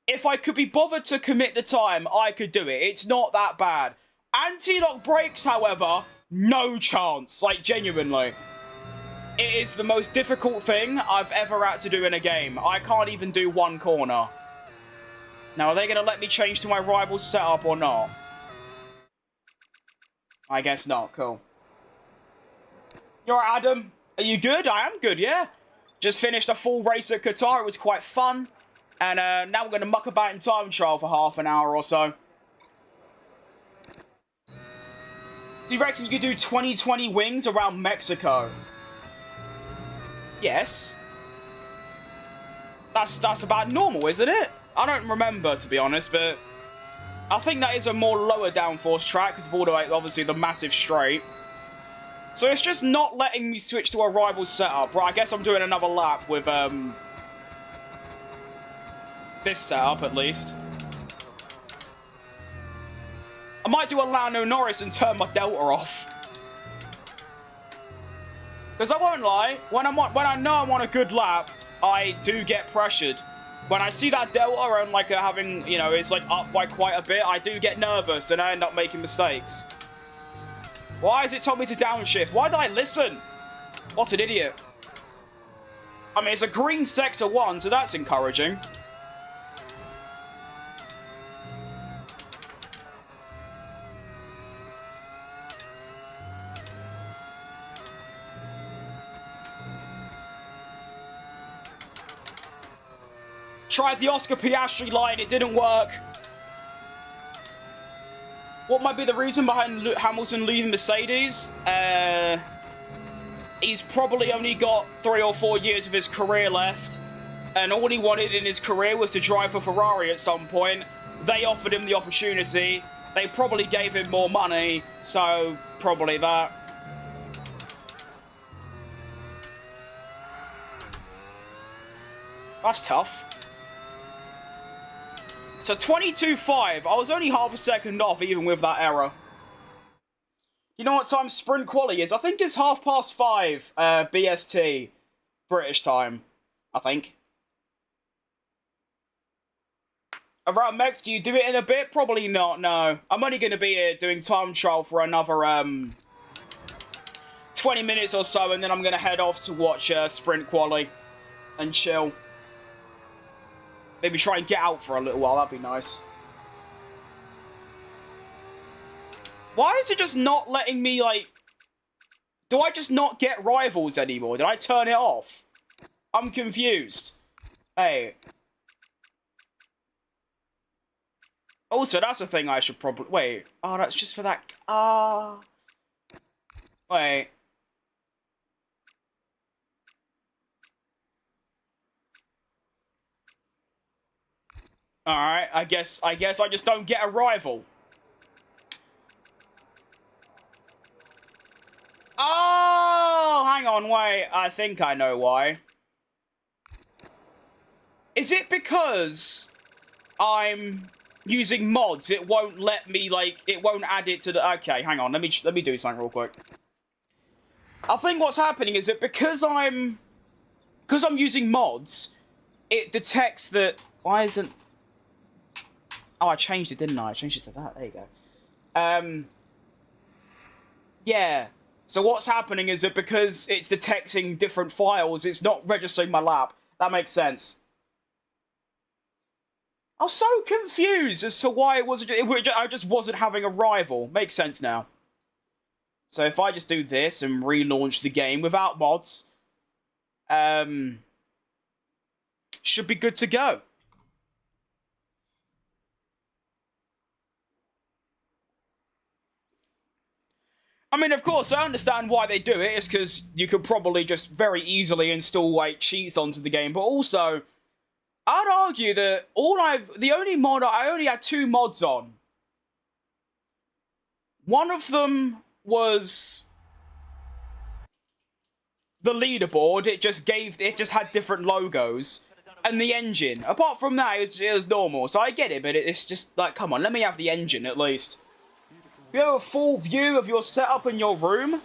If I could be bothered to commit the time, I could do it. It's not that bad. Anti-lock brakes, however, no chance. Like, genuinely. It is the most difficult thing I've ever had to do in a game. I can't even do one corner. Now, are they going to let me change to my rival's setup or not? I guess not. Cool. You're right, Adam. Are you good? I am good, yeah. Just finished a full race at QATAR. It was quite fun. And now we're going to muck about in Time Trial for half an hour or so. Do you reckon you could do 2020 wings around Mexico? Yes. That's about normal, isn't it? I don't remember, to be honest, but I think that is a more lower downforce track because of all the, obviously, the massive straight. So it's just not letting me switch to a rival setup. Right, I guess I'm doing another lap with this setup, at least. I might do a Lando Norris and turn my Delta off. Because I won't lie, when I know I'm on a good lap, I do get pressured. When I see that Delta and like having, you know, it's like up by quite a bit, I do get nervous and I end up making mistakes. Why has it told me to downshift? Why did I listen? What an idiot. I mean, it's a green sector 1, so that's encouraging. Tried the Oscar Piastri line, it didn't work. What might be the reason behind Hamilton leaving Mercedes? He's probably only got 3 or 4 years of his career left. And all he wanted in his career was to drive for Ferrari at some point. They offered him the opportunity. They probably gave him more money, so probably that. That's tough. So 22.5, I was only half a second off even with that error. You know what time sprint quali is? I think it's 5:30 BST, British time, I think. Around Mex, do you do it in a bit? Probably not, no. I'm only going to be here doing Time Trial for another 20 minutes or so, and then I'm going to head off to watch sprint quali and chill. Maybe try and get out for a little while, that'd be nice. Why is it just not letting me, like... Do I just not get rivals anymore? Did I turn it off? I'm confused. Hey. Also, that's a thing I should probably... Wait. Oh, that's just for that... Wait. Alright, I guess I just don't get a rival. Oh, hang on, wait. I think I know why. Is it because I'm using mods, it won't let me, like, it won't add it to the... Okay, hang on, let me do something real quick. I think what's happening is that because I'm using mods, it detects that... Why isn't... Oh, I changed it, didn't I? I changed it to that. There you go. Yeah. So what's happening is that because it's detecting different files, it's not registering my lap. That makes sense. I was so confused as to why I just wasn't having a rival. Makes sense now. So if I just do this and relaunch the game without mods, should be good to go. I mean, of course, I understand why they do it. It's because you could probably just very easily install, like, cheats onto the game. But also... I'd argue that I only had 2 mods on. One of them was the leaderboard. It just had different logos. And the engine. Apart from that, it was normal. So I get it, but it's just like, come on, let me have the engine at least. You have a full view of your setup in your room.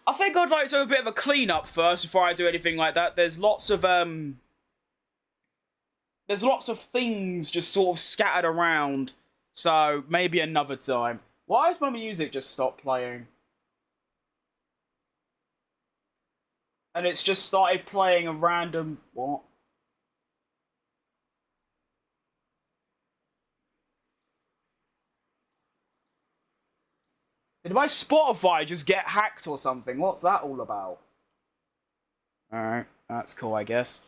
I think I'd like to have a bit of a clean-up first before I do anything like that. There's lots of things just sort of scattered around. So, maybe another time. Why has my music just stopped playing? And it's just started playing a random... What? Did my Spotify just get hacked or something? What's that all about? Alright, that's cool, I guess.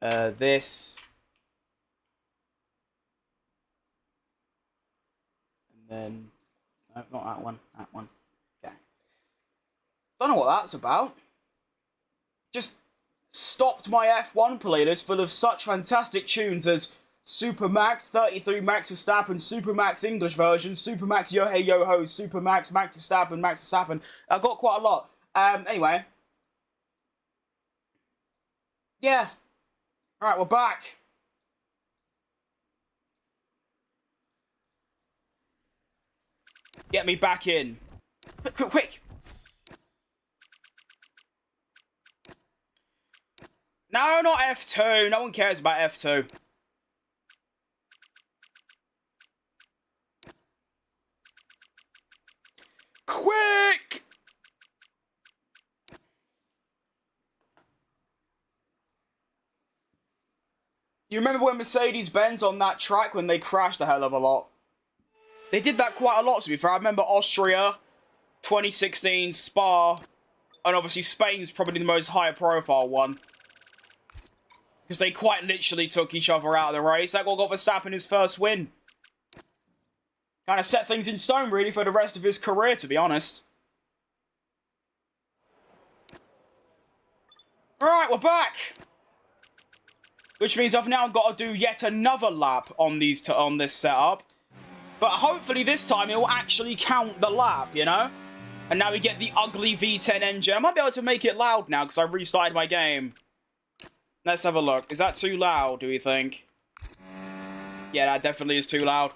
This. And then... No, not that one. That one. Okay. Don't know what that's about. Just stopped my F1 playlist full of such fantastic tunes as Super Max, 33 Max Verstappen, Super Max English version, Super Max Yo Hey Yo Ho, Super Max, Max Verstappen. I've got quite a lot. Anyway. Yeah. Alright, we're back. Get me back in. Quick. No, not F2. No one cares about F2. Quick! You remember when Mercedes-Benz on that track when they crashed a hell of a lot? They did that quite a lot, to be fair. I remember Austria, 2016, Spa, and obviously Spain's probably the most high-profile one. Because they quite literally took each other out of the race. That got Verstappen his first win. Kind of set things in stone, really, for the rest of his career, to be honest. Alright, we're back! Which means I've now got to do yet another lap on this setup. But hopefully this time it will actually count the lap, you know? And now we get the ugly V10 engine. I might be able to make it loud now because I restarted my game. Let's have a look. Is that too loud, do we think? Yeah, that definitely is too loud.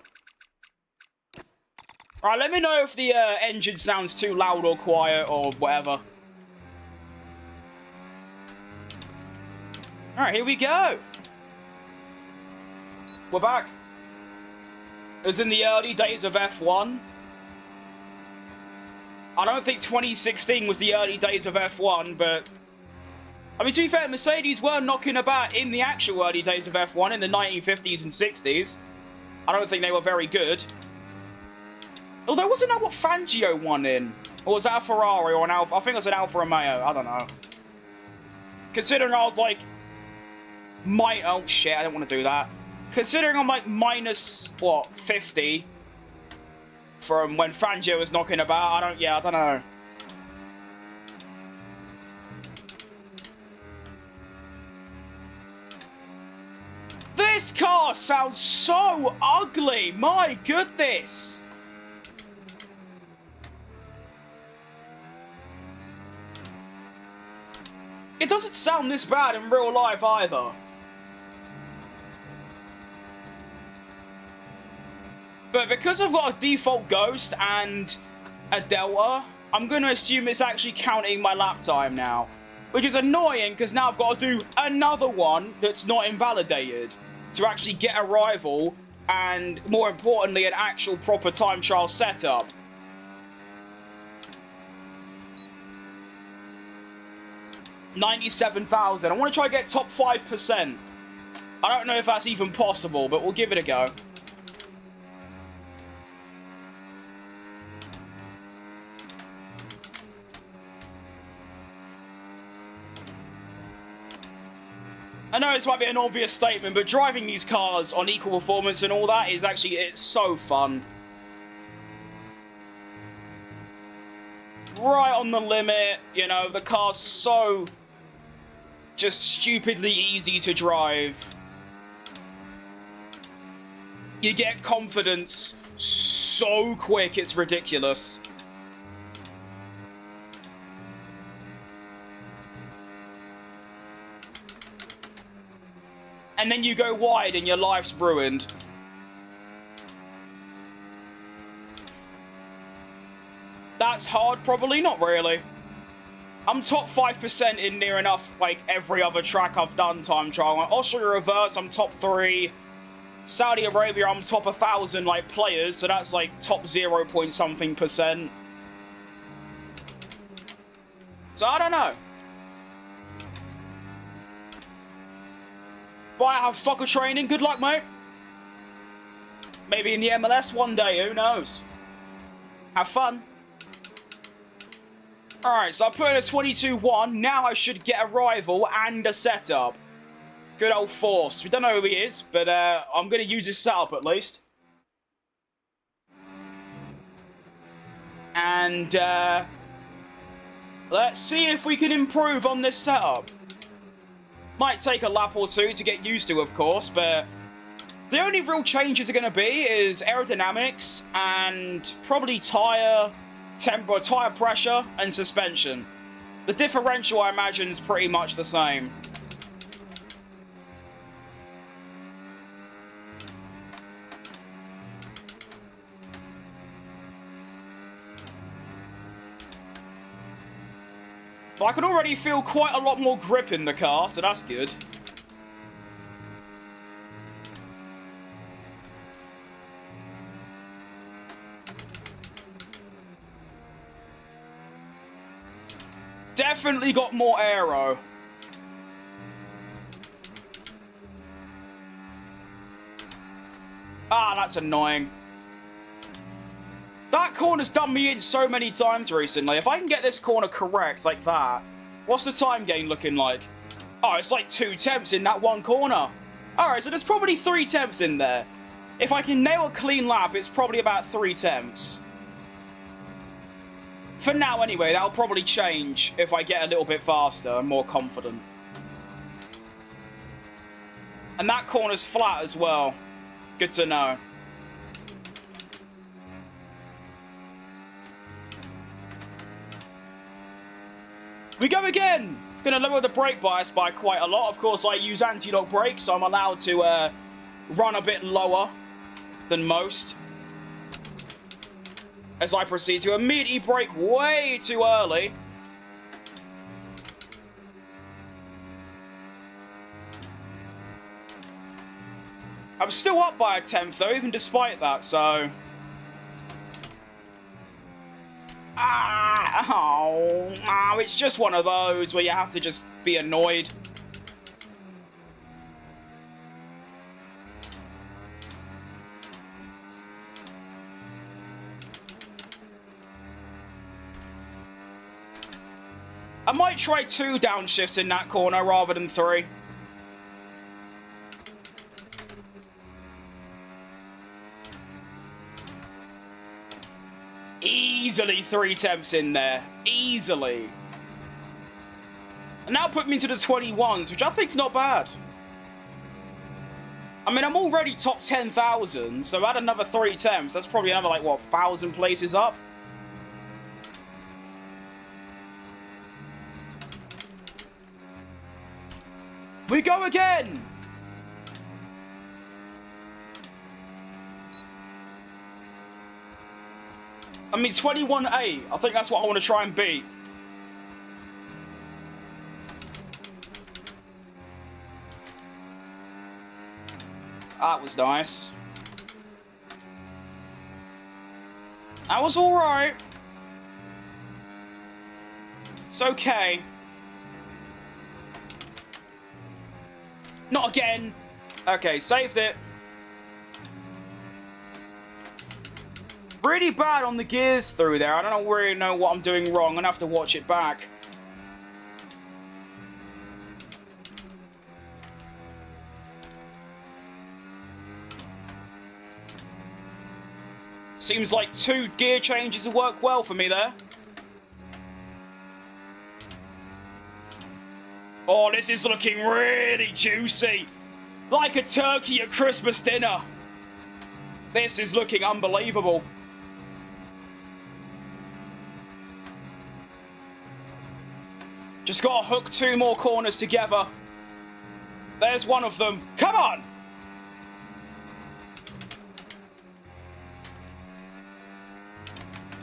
Alright, let me know if the engine sounds too loud or quiet or whatever. Alright, here we go. We're back. It was in the early days of F1. I don't think 2016 was the early days of F1, but... I mean, to be fair, Mercedes were knocking about in the actual early days of F1 in the 1950s and 60s. I don't think they were very good. Although, wasn't that what Fangio won in? Or was that a Ferrari or an Alfa? I think it was an Alfa Romeo. I don't know. Considering I was like... Oh, shit, I don't want to do that. Considering I'm like minus, what, 50 from when Fangio was knocking about, I don't know. This car sounds so ugly, my goodness. It doesn't sound this bad in real life either. But because I've got a default Ghost and a Delta, I'm going to assume it's actually counting my lap time now. Which is annoying, because now I've got to do another one that's not invalidated to actually get a rival and, more importantly, an actual proper time trial setup. $97,000. I want to try to get top 5%. I don't know if that's even possible, but we'll give it a go. I know this might be an obvious statement, but driving these cars on equal performance and all that is actually, it's so fun. Right on the limit, you know, the car's so just stupidly easy to drive. You get confidence so quick, it's ridiculous. And then you go wide and your life's ruined. That's hard, probably. Not really. I'm top 5% in near enough, like, every other track I've done time trial. Like, Austria Reverse, I'm top 3. Saudi Arabia, I'm top 1,000, like, players. So that's, like, top 0 point something %. So I don't know. But I have soccer training. Good luck, mate. Maybe in the MLS one day. Who knows? Have fun. Alright, so I put in a 22-1. Now I should get a rival and a setup. Good old Force. We don't know who he is, but I'm going to use his setup at least. And let's see if we can improve on this setup. Might take a lap or two to get used to, of course, but the only real changes are going to be is aerodynamics and probably tyre pressure and suspension. The differential, I imagine, is pretty much the same. But I can already feel quite a lot more grip in the car, so that's good. Definitely got more aero. Ah, that's annoying. That corner's done me in so many times recently. If I can get this corner correct like that, what's the time gain looking like? Oh, it's like 2 tenths in that one corner. Alright, so there's probably 3 tenths in there. If I can nail a clean lap, it's probably about 3 tenths. For now, anyway, that'll probably change if I get a little bit faster and more confident. And that corner's flat as well. Good to know. We go again! Gonna lower the brake bias by quite a lot. Of course, I use anti-lock brakes, so I'm allowed to run a bit lower than most. As I proceed to immediately brake way too early. I'm still up by a tenth though, even despite that, so... Oh, it's just one of those where you have to just be annoyed. I might try 2 downshifts in that corner rather than 3. Easily 3 tenths in there. Easily. And now put me into the 21s, which I think's not bad. I mean, I'm already top 10,000, so add another 3 tenths. That's probably another, like, what, 1,000 places up? We go again! I mean, 21.8. I think that's what I want to try and beat. That was nice. That was alright. It's okay. Not again. Okay, saved it. Really bad on the gears through there. I don't really know what I'm doing wrong. I'm gonna have to watch it back. Seems like 2 gear changes will work well for me there. Oh, this is looking really juicy. Like a turkey at Christmas dinner. This is looking unbelievable. Just gotta hook 2 more corners together. There's one of them. Come on!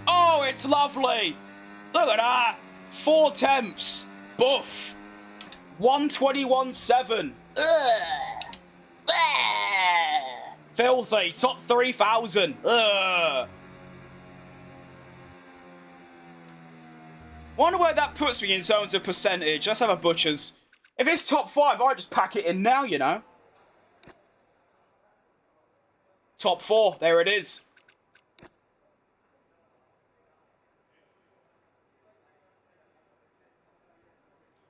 Oh, it's lovely. Look at that. 4 tenths. Boof. 121.7. Filthy. Top 3,000. Wonder where that puts me in terms of percentage. Let's have a butcher's. If it's top 5, I just pack it in now, you know. Top 4. There it is.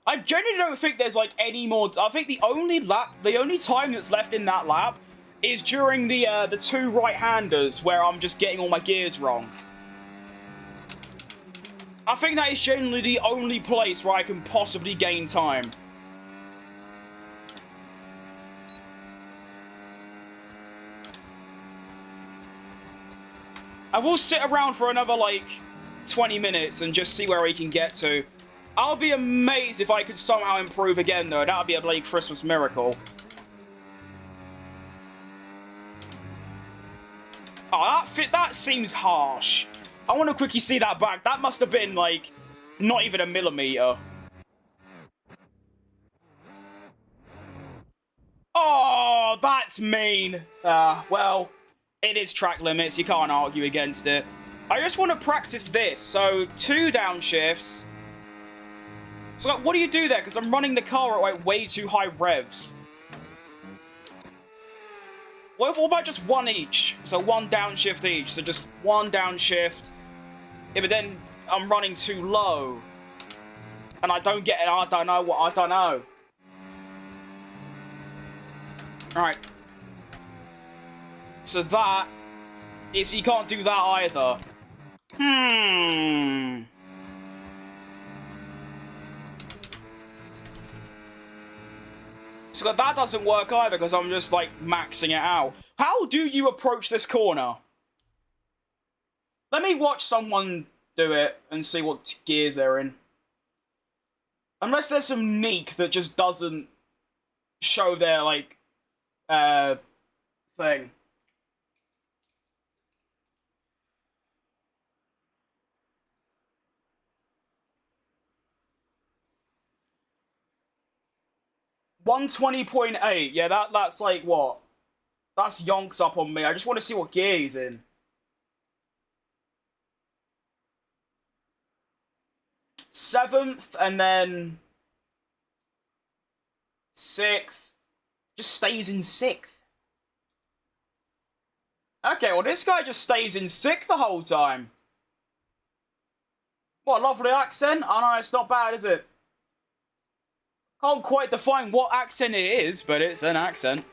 I genuinely don't think there's like any more. I think the only time that's left in that lap is during the 2 right-handers where I'm just getting all my gears wrong. I think that is genuinely the only place where I can possibly gain time. I will sit around for another like 20 minutes and just see where we can get to. I'll be amazed if I could somehow improve again, though. That would be a bloody Christmas miracle. Oh, that seems harsh. I want to quickly see that back. That must have been, like, not even a millimeter. Oh, that's mean. Well, it is track limits. You can't argue against it. I just want to practice this. So, 2 downshifts. So, like, what do you do there? Because I'm running the car at, like, way too high revs. What about just 1 each? So, 1 downshift each. So, just 1 downshift. Yeah, but then I'm running too low. And I don't get it. I don't know what. I don't know. Alright. So, that is... You can't do that either. So that doesn't work either because I'm just, like, maxing it out. How do you approach this corner? Let me watch someone do it and see what gears they're in. Unless there's some neek that just doesn't show their, like, thing. $120.8. Yeah, that's like what? That's yonks up on me. I just want to see what gear he's in. 7th and then 6th. Just stays in 6th. Okay, well this guy just stays in 6th the whole time. What a lovely accent. Oh no, it's not bad, is it? Can't quite define what accent it is, but it's an accent.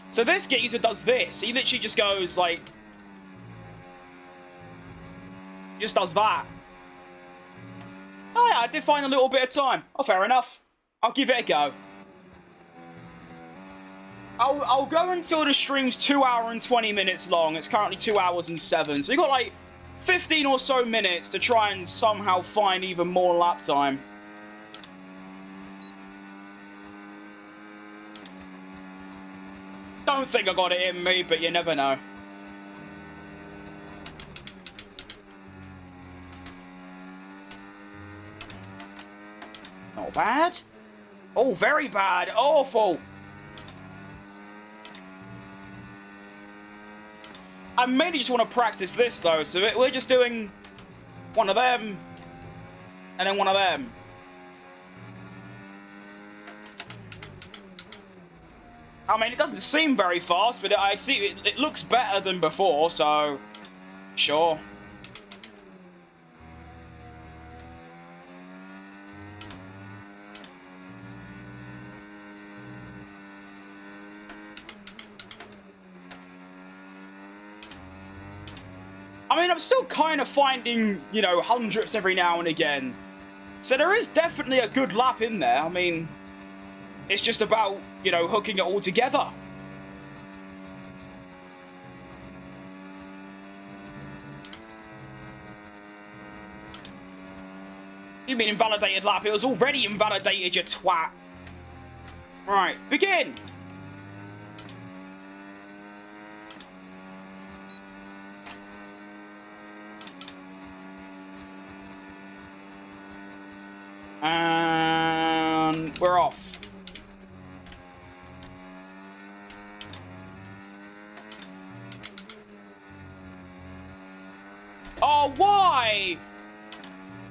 So this geezer does this. He literally just goes, like... Just does that. Oh yeah, I did find a little bit of time. Oh, fair enough. I'll give it a go. I'll go until the stream's 2 hours and 20 minutes long. It's currently 2 hours and 7. So you've got, like, 15 or so minutes to try and somehow find even more lap time. Don't think I got it in me, but you never know. Not bad. Oh, very bad. Awful. I mainly just want to practice this, though, so we're just doing one of them, and then one of them. I mean, it doesn't seem very fast, but I see it looks better than before, so sure. I mean, I'm still kind of finding, you know, hundredths every now and again. So there is definitely a good lap in there. I mean, it's just about, you know, hooking it all together. You mean invalidated lap? It was already invalidated, you twat. Right, begin. And we're off. Oh, why?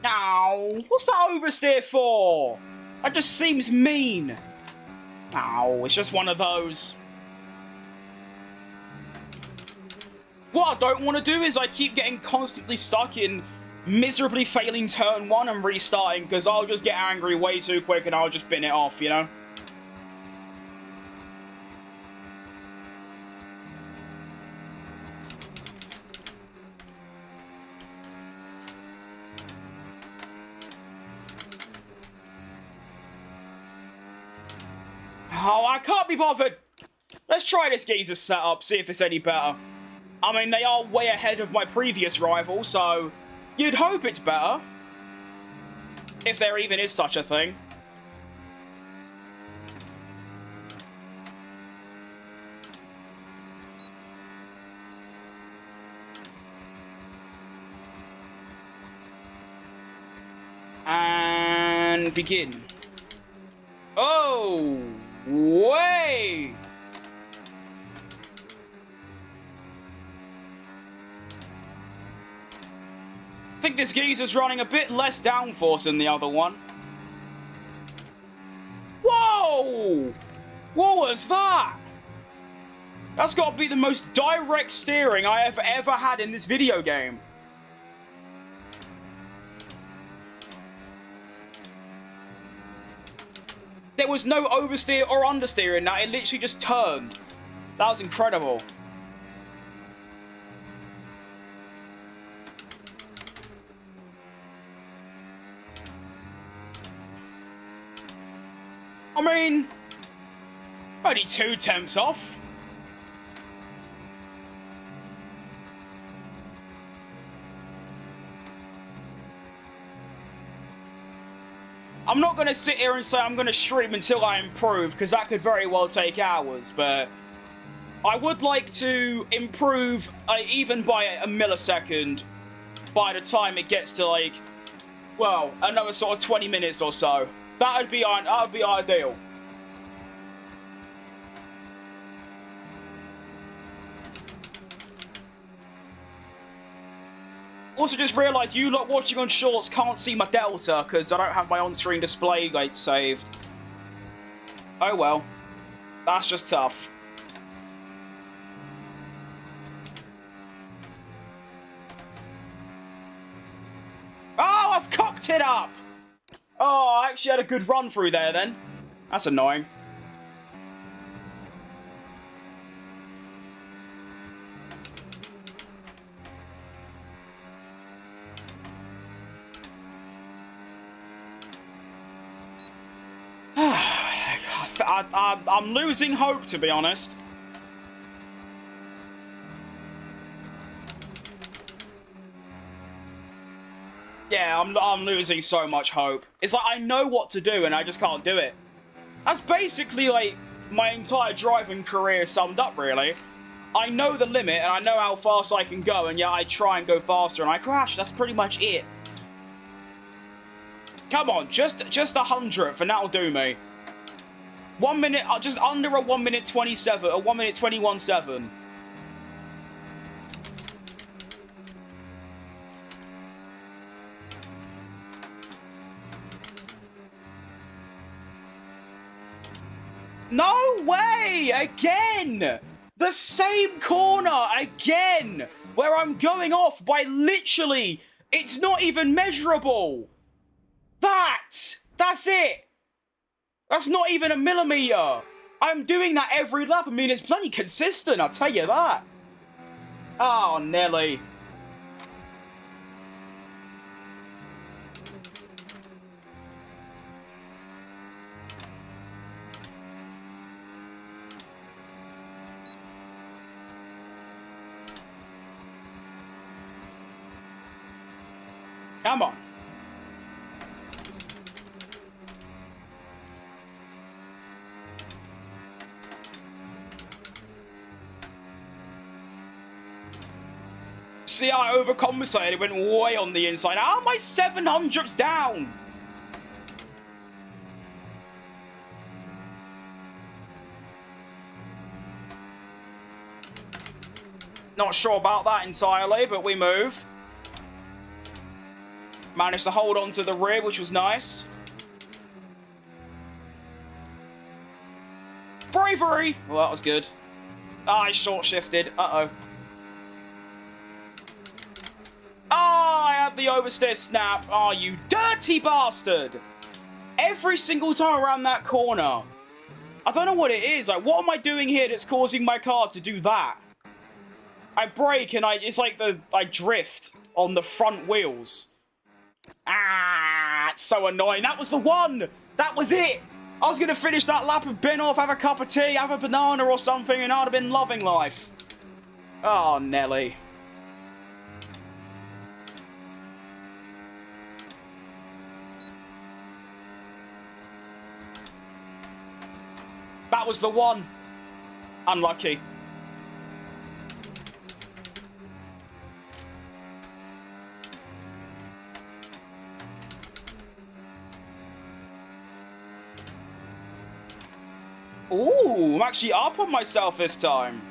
Ow, what's that oversteer for? That just seems mean. Ow, it's just one of those. What I don't want to do is I keep getting constantly stuck in miserably failing turn 1 and restarting, because I'll just get angry way too quick and I'll just bin it off, you know? Oh, I can't be bothered! Let's try this geezer's setup, see if it's any better. I mean, they are way ahead of my previous rival, so you'd hope it's better. If there even is such a thing. And begin. Oh, way! I think this geezer's running a bit less downforce than the other one. Whoa! What was that? That's got to be the most direct steering I have ever had in this video game. There was no oversteer or understeer in that, it literally just turned. That was incredible. I mean, only 2 temps off. I'm not going to sit here and say I'm going to stream until I improve, because that could very well take hours, but I would like to improve even by a millisecond by the time it gets to, like, well, another sort of 20 minutes or so. That would be ideal. Also, just realised you lot watching on shorts can't see my delta because I don't have my on-screen display like saved. Oh well, that's just tough. Oh, I've cocked it up! Oh, I actually had a good run through there then. That's annoying. I'm losing hope, to be honest. Yeah, I'm losing so much hope. It's like I know what to do and I just can't do it. That's basically like my entire driving career summed up, really. I know the limit and I know how fast I can go, and yeah, I try and go faster and I crash. That's pretty much it. Come on, just 100th, and that'll do me. 1 minute, just under a 1 minute 27, a 1 minute 21.7. No way! Again! The same corner again! Where I'm going off by literally, it's not even measurable. That's it. That's not even a millimeter. I'm doing that every lap. I mean, it's bloody consistent, I'll tell you that. Oh, Nelly. Come on. See, I overcompensated, went way on the inside. How am I 700ths down? Not sure about that entirely, but we move. Managed to hold on to the rear, which was nice. Bravery! Well, that was good. Ah, I short-shifted. Uh-oh. Ah, I had the oversteer snap. Ah, you dirty bastard! Every single time around that corner. I don't know what it is. Like, what am I doing here that's causing my car to do that? I brake and it's like I drift on the front wheels. Ah, it's so annoying. That was the one. That was it. I was going to finish that lap and bin off, have a cup of tea, have a banana or something, and I'd have been loving life. Oh, Nelly. That was the one. Unlucky. Ooh, I'm actually up on myself this time.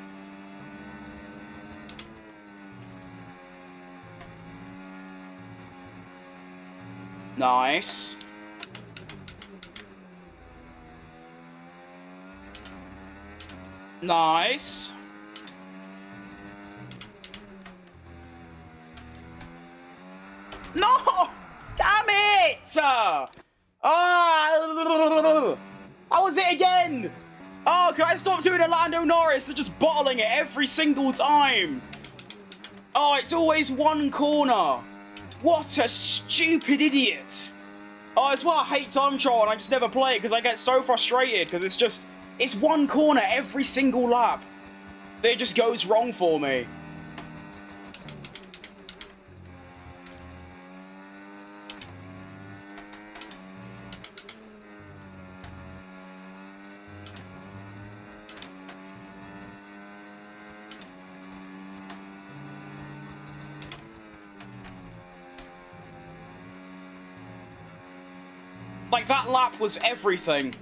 Nice. Nice. No! Damn it! How was it again? Oh, can I stop doing a Lando Norris? They're just bottling it every single time. Oh, it's always one corner. What a stupid idiot. Oh, it's why I hate time trial and I just never play it because I get so frustrated because it's one corner every single lap. It just goes wrong for me. Like, that lap was everything.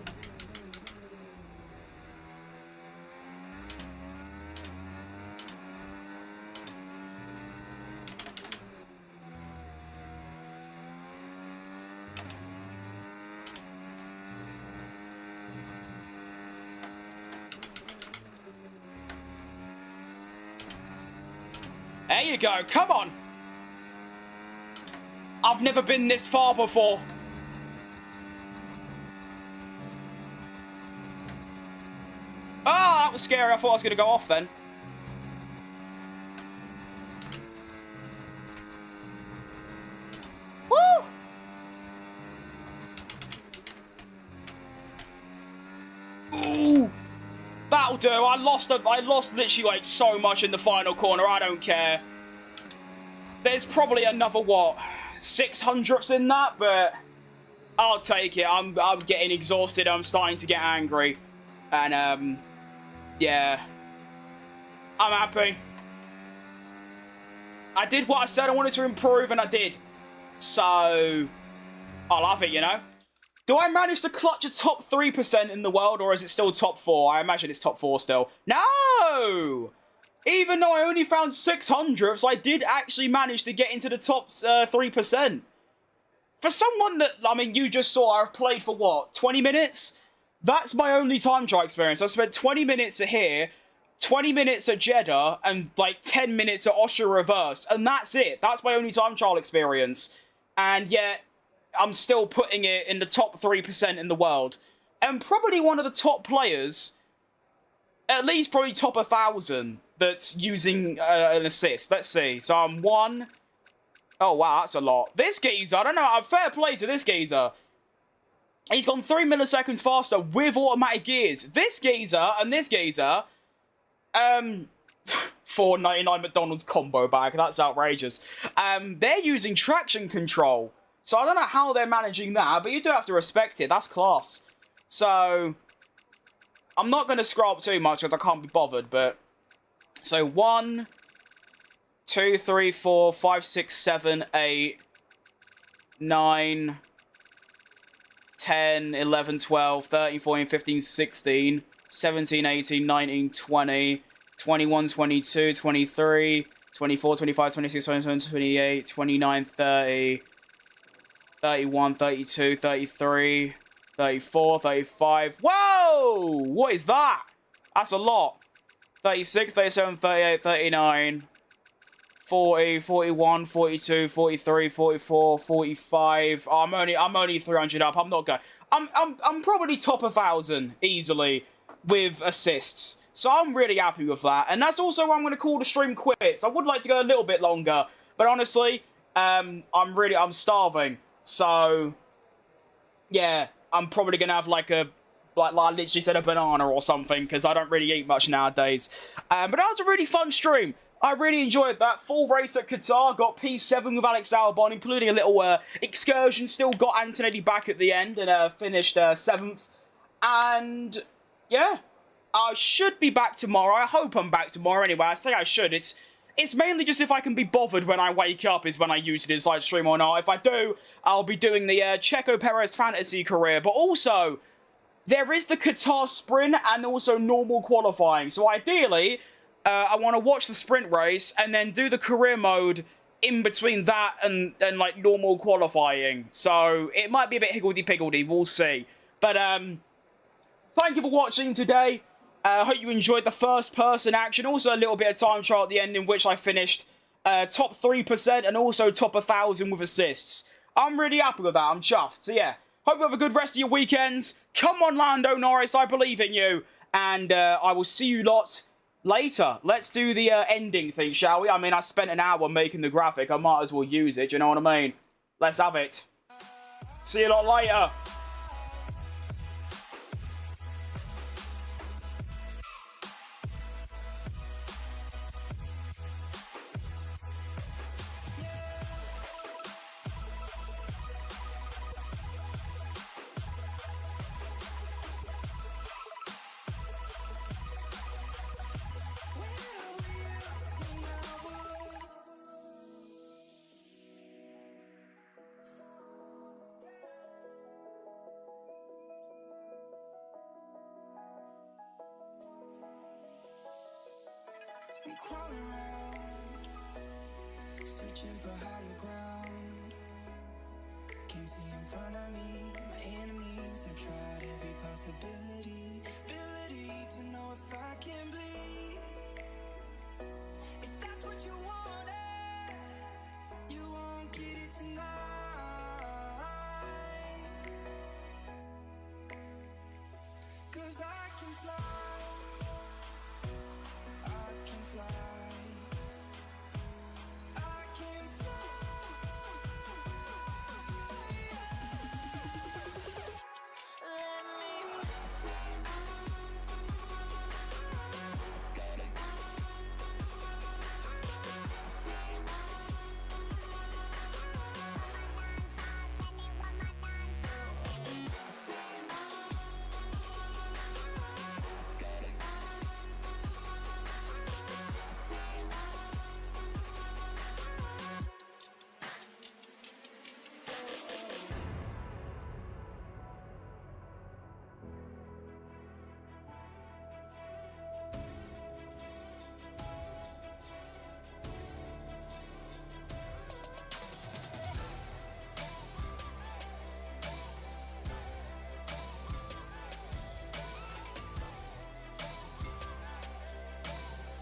There you go, come on! I've never been this far before. Ah, that was scary. I thought I was going to go off then. Woo! Ooh! That'll do. I lost literally like so much in the final corner. I don't care. There's probably another, what, 600ths in that, but I'll take it. I'm getting exhausted. I'm starting to get angry. And, yeah. I'm happy. I did what I said I wanted to improve, and I did. So, I love it, you know? Do I manage to clutch a top 3% in the world, or is it still top 4? I imagine it's top 4 still. No! Even though I only found 600s, I did actually manage to get into the top 3%. For someone that, I mean, you just saw I've played for, what, 20 minutes? That's my only time trial experience. I spent 20 minutes at here, 20 minutes at Jeddah, and, like, 10 minutes at Austria Reverse. And that's it. That's my only time trial experience. And yet, I'm still putting it in the top 3% in the world. And probably one of the top players, at least probably top 1,000, that's using an assist. Let's see. So I'm 1. Oh, wow, that's a lot. This geezer, I don't know. Fair play to this geezer. He's gone 3 milliseconds faster with automatic gears. This geezer and this geezer, $4.99 McDonald's combo bag. That's outrageous. They're using traction control. So I don't know how they're managing that, but you do have to respect it. That's class. So I'm not going to scroll up too much because I can't be bothered, but... So 1, 2, 3, 4, 5, 6, 7, 8, 9, 10, 11, 12, 13, 14, 15, 16, 17, 18, 19, 20, 21, 22, 23, 24, 25, 26, 27, 28, 29, 30, 31, 32, 33, 34, 35. Whoa! What is that? That's a lot. 36, 37, 38, 39, 40, 41, 42, 43, 44, 45. Oh, I'm only 300 up. I'm not going. I'm probably top 1,000 easily with assists. So I'm really happy with that. And that's also why I'm going to call the stream quits. I would like to go a little bit longer, but honestly, I'm starving. So yeah, I'm probably going to have like a I literally said a banana or something, because I don't really eat much nowadays. But that was a really fun stream. I really enjoyed that. Full race at Qatar. Got P7 with Alex Albon, including a little excursion. Still got Antonelli back at the end and finished 7th. And yeah, I should be back tomorrow. I hope I'm back tomorrow anyway. I say I should. It's mainly just if I can be bothered when I wake up is when I usually decide to stream or not. If I do, I'll be doing the Checo Perez fantasy career. But also, there is the Qatar sprint and also normal qualifying. So ideally, I want to watch the sprint race and then do the career mode in between that and like normal qualifying. So it might be a bit higgledy-piggledy. We'll see. But thank you for watching today. I hope you enjoyed the first-person action. Also a little bit of time trial at the end in which I finished top 3% and also top 1,000 with assists. I'm really happy with that. I'm chuffed. So yeah, hope you have a good rest of your weekends. Come on, Lando Norris. I believe in you. And I will see you lot later. Let's do the ending thing, shall we? I mean, I spent an hour making the graphic. I might as well use it. Do you know what I mean? Let's have it. See you lot later. I'm crawling around, searching for higher ground. Can't see in front of me, my enemies have tried every possibility, ability to know if I can bleed.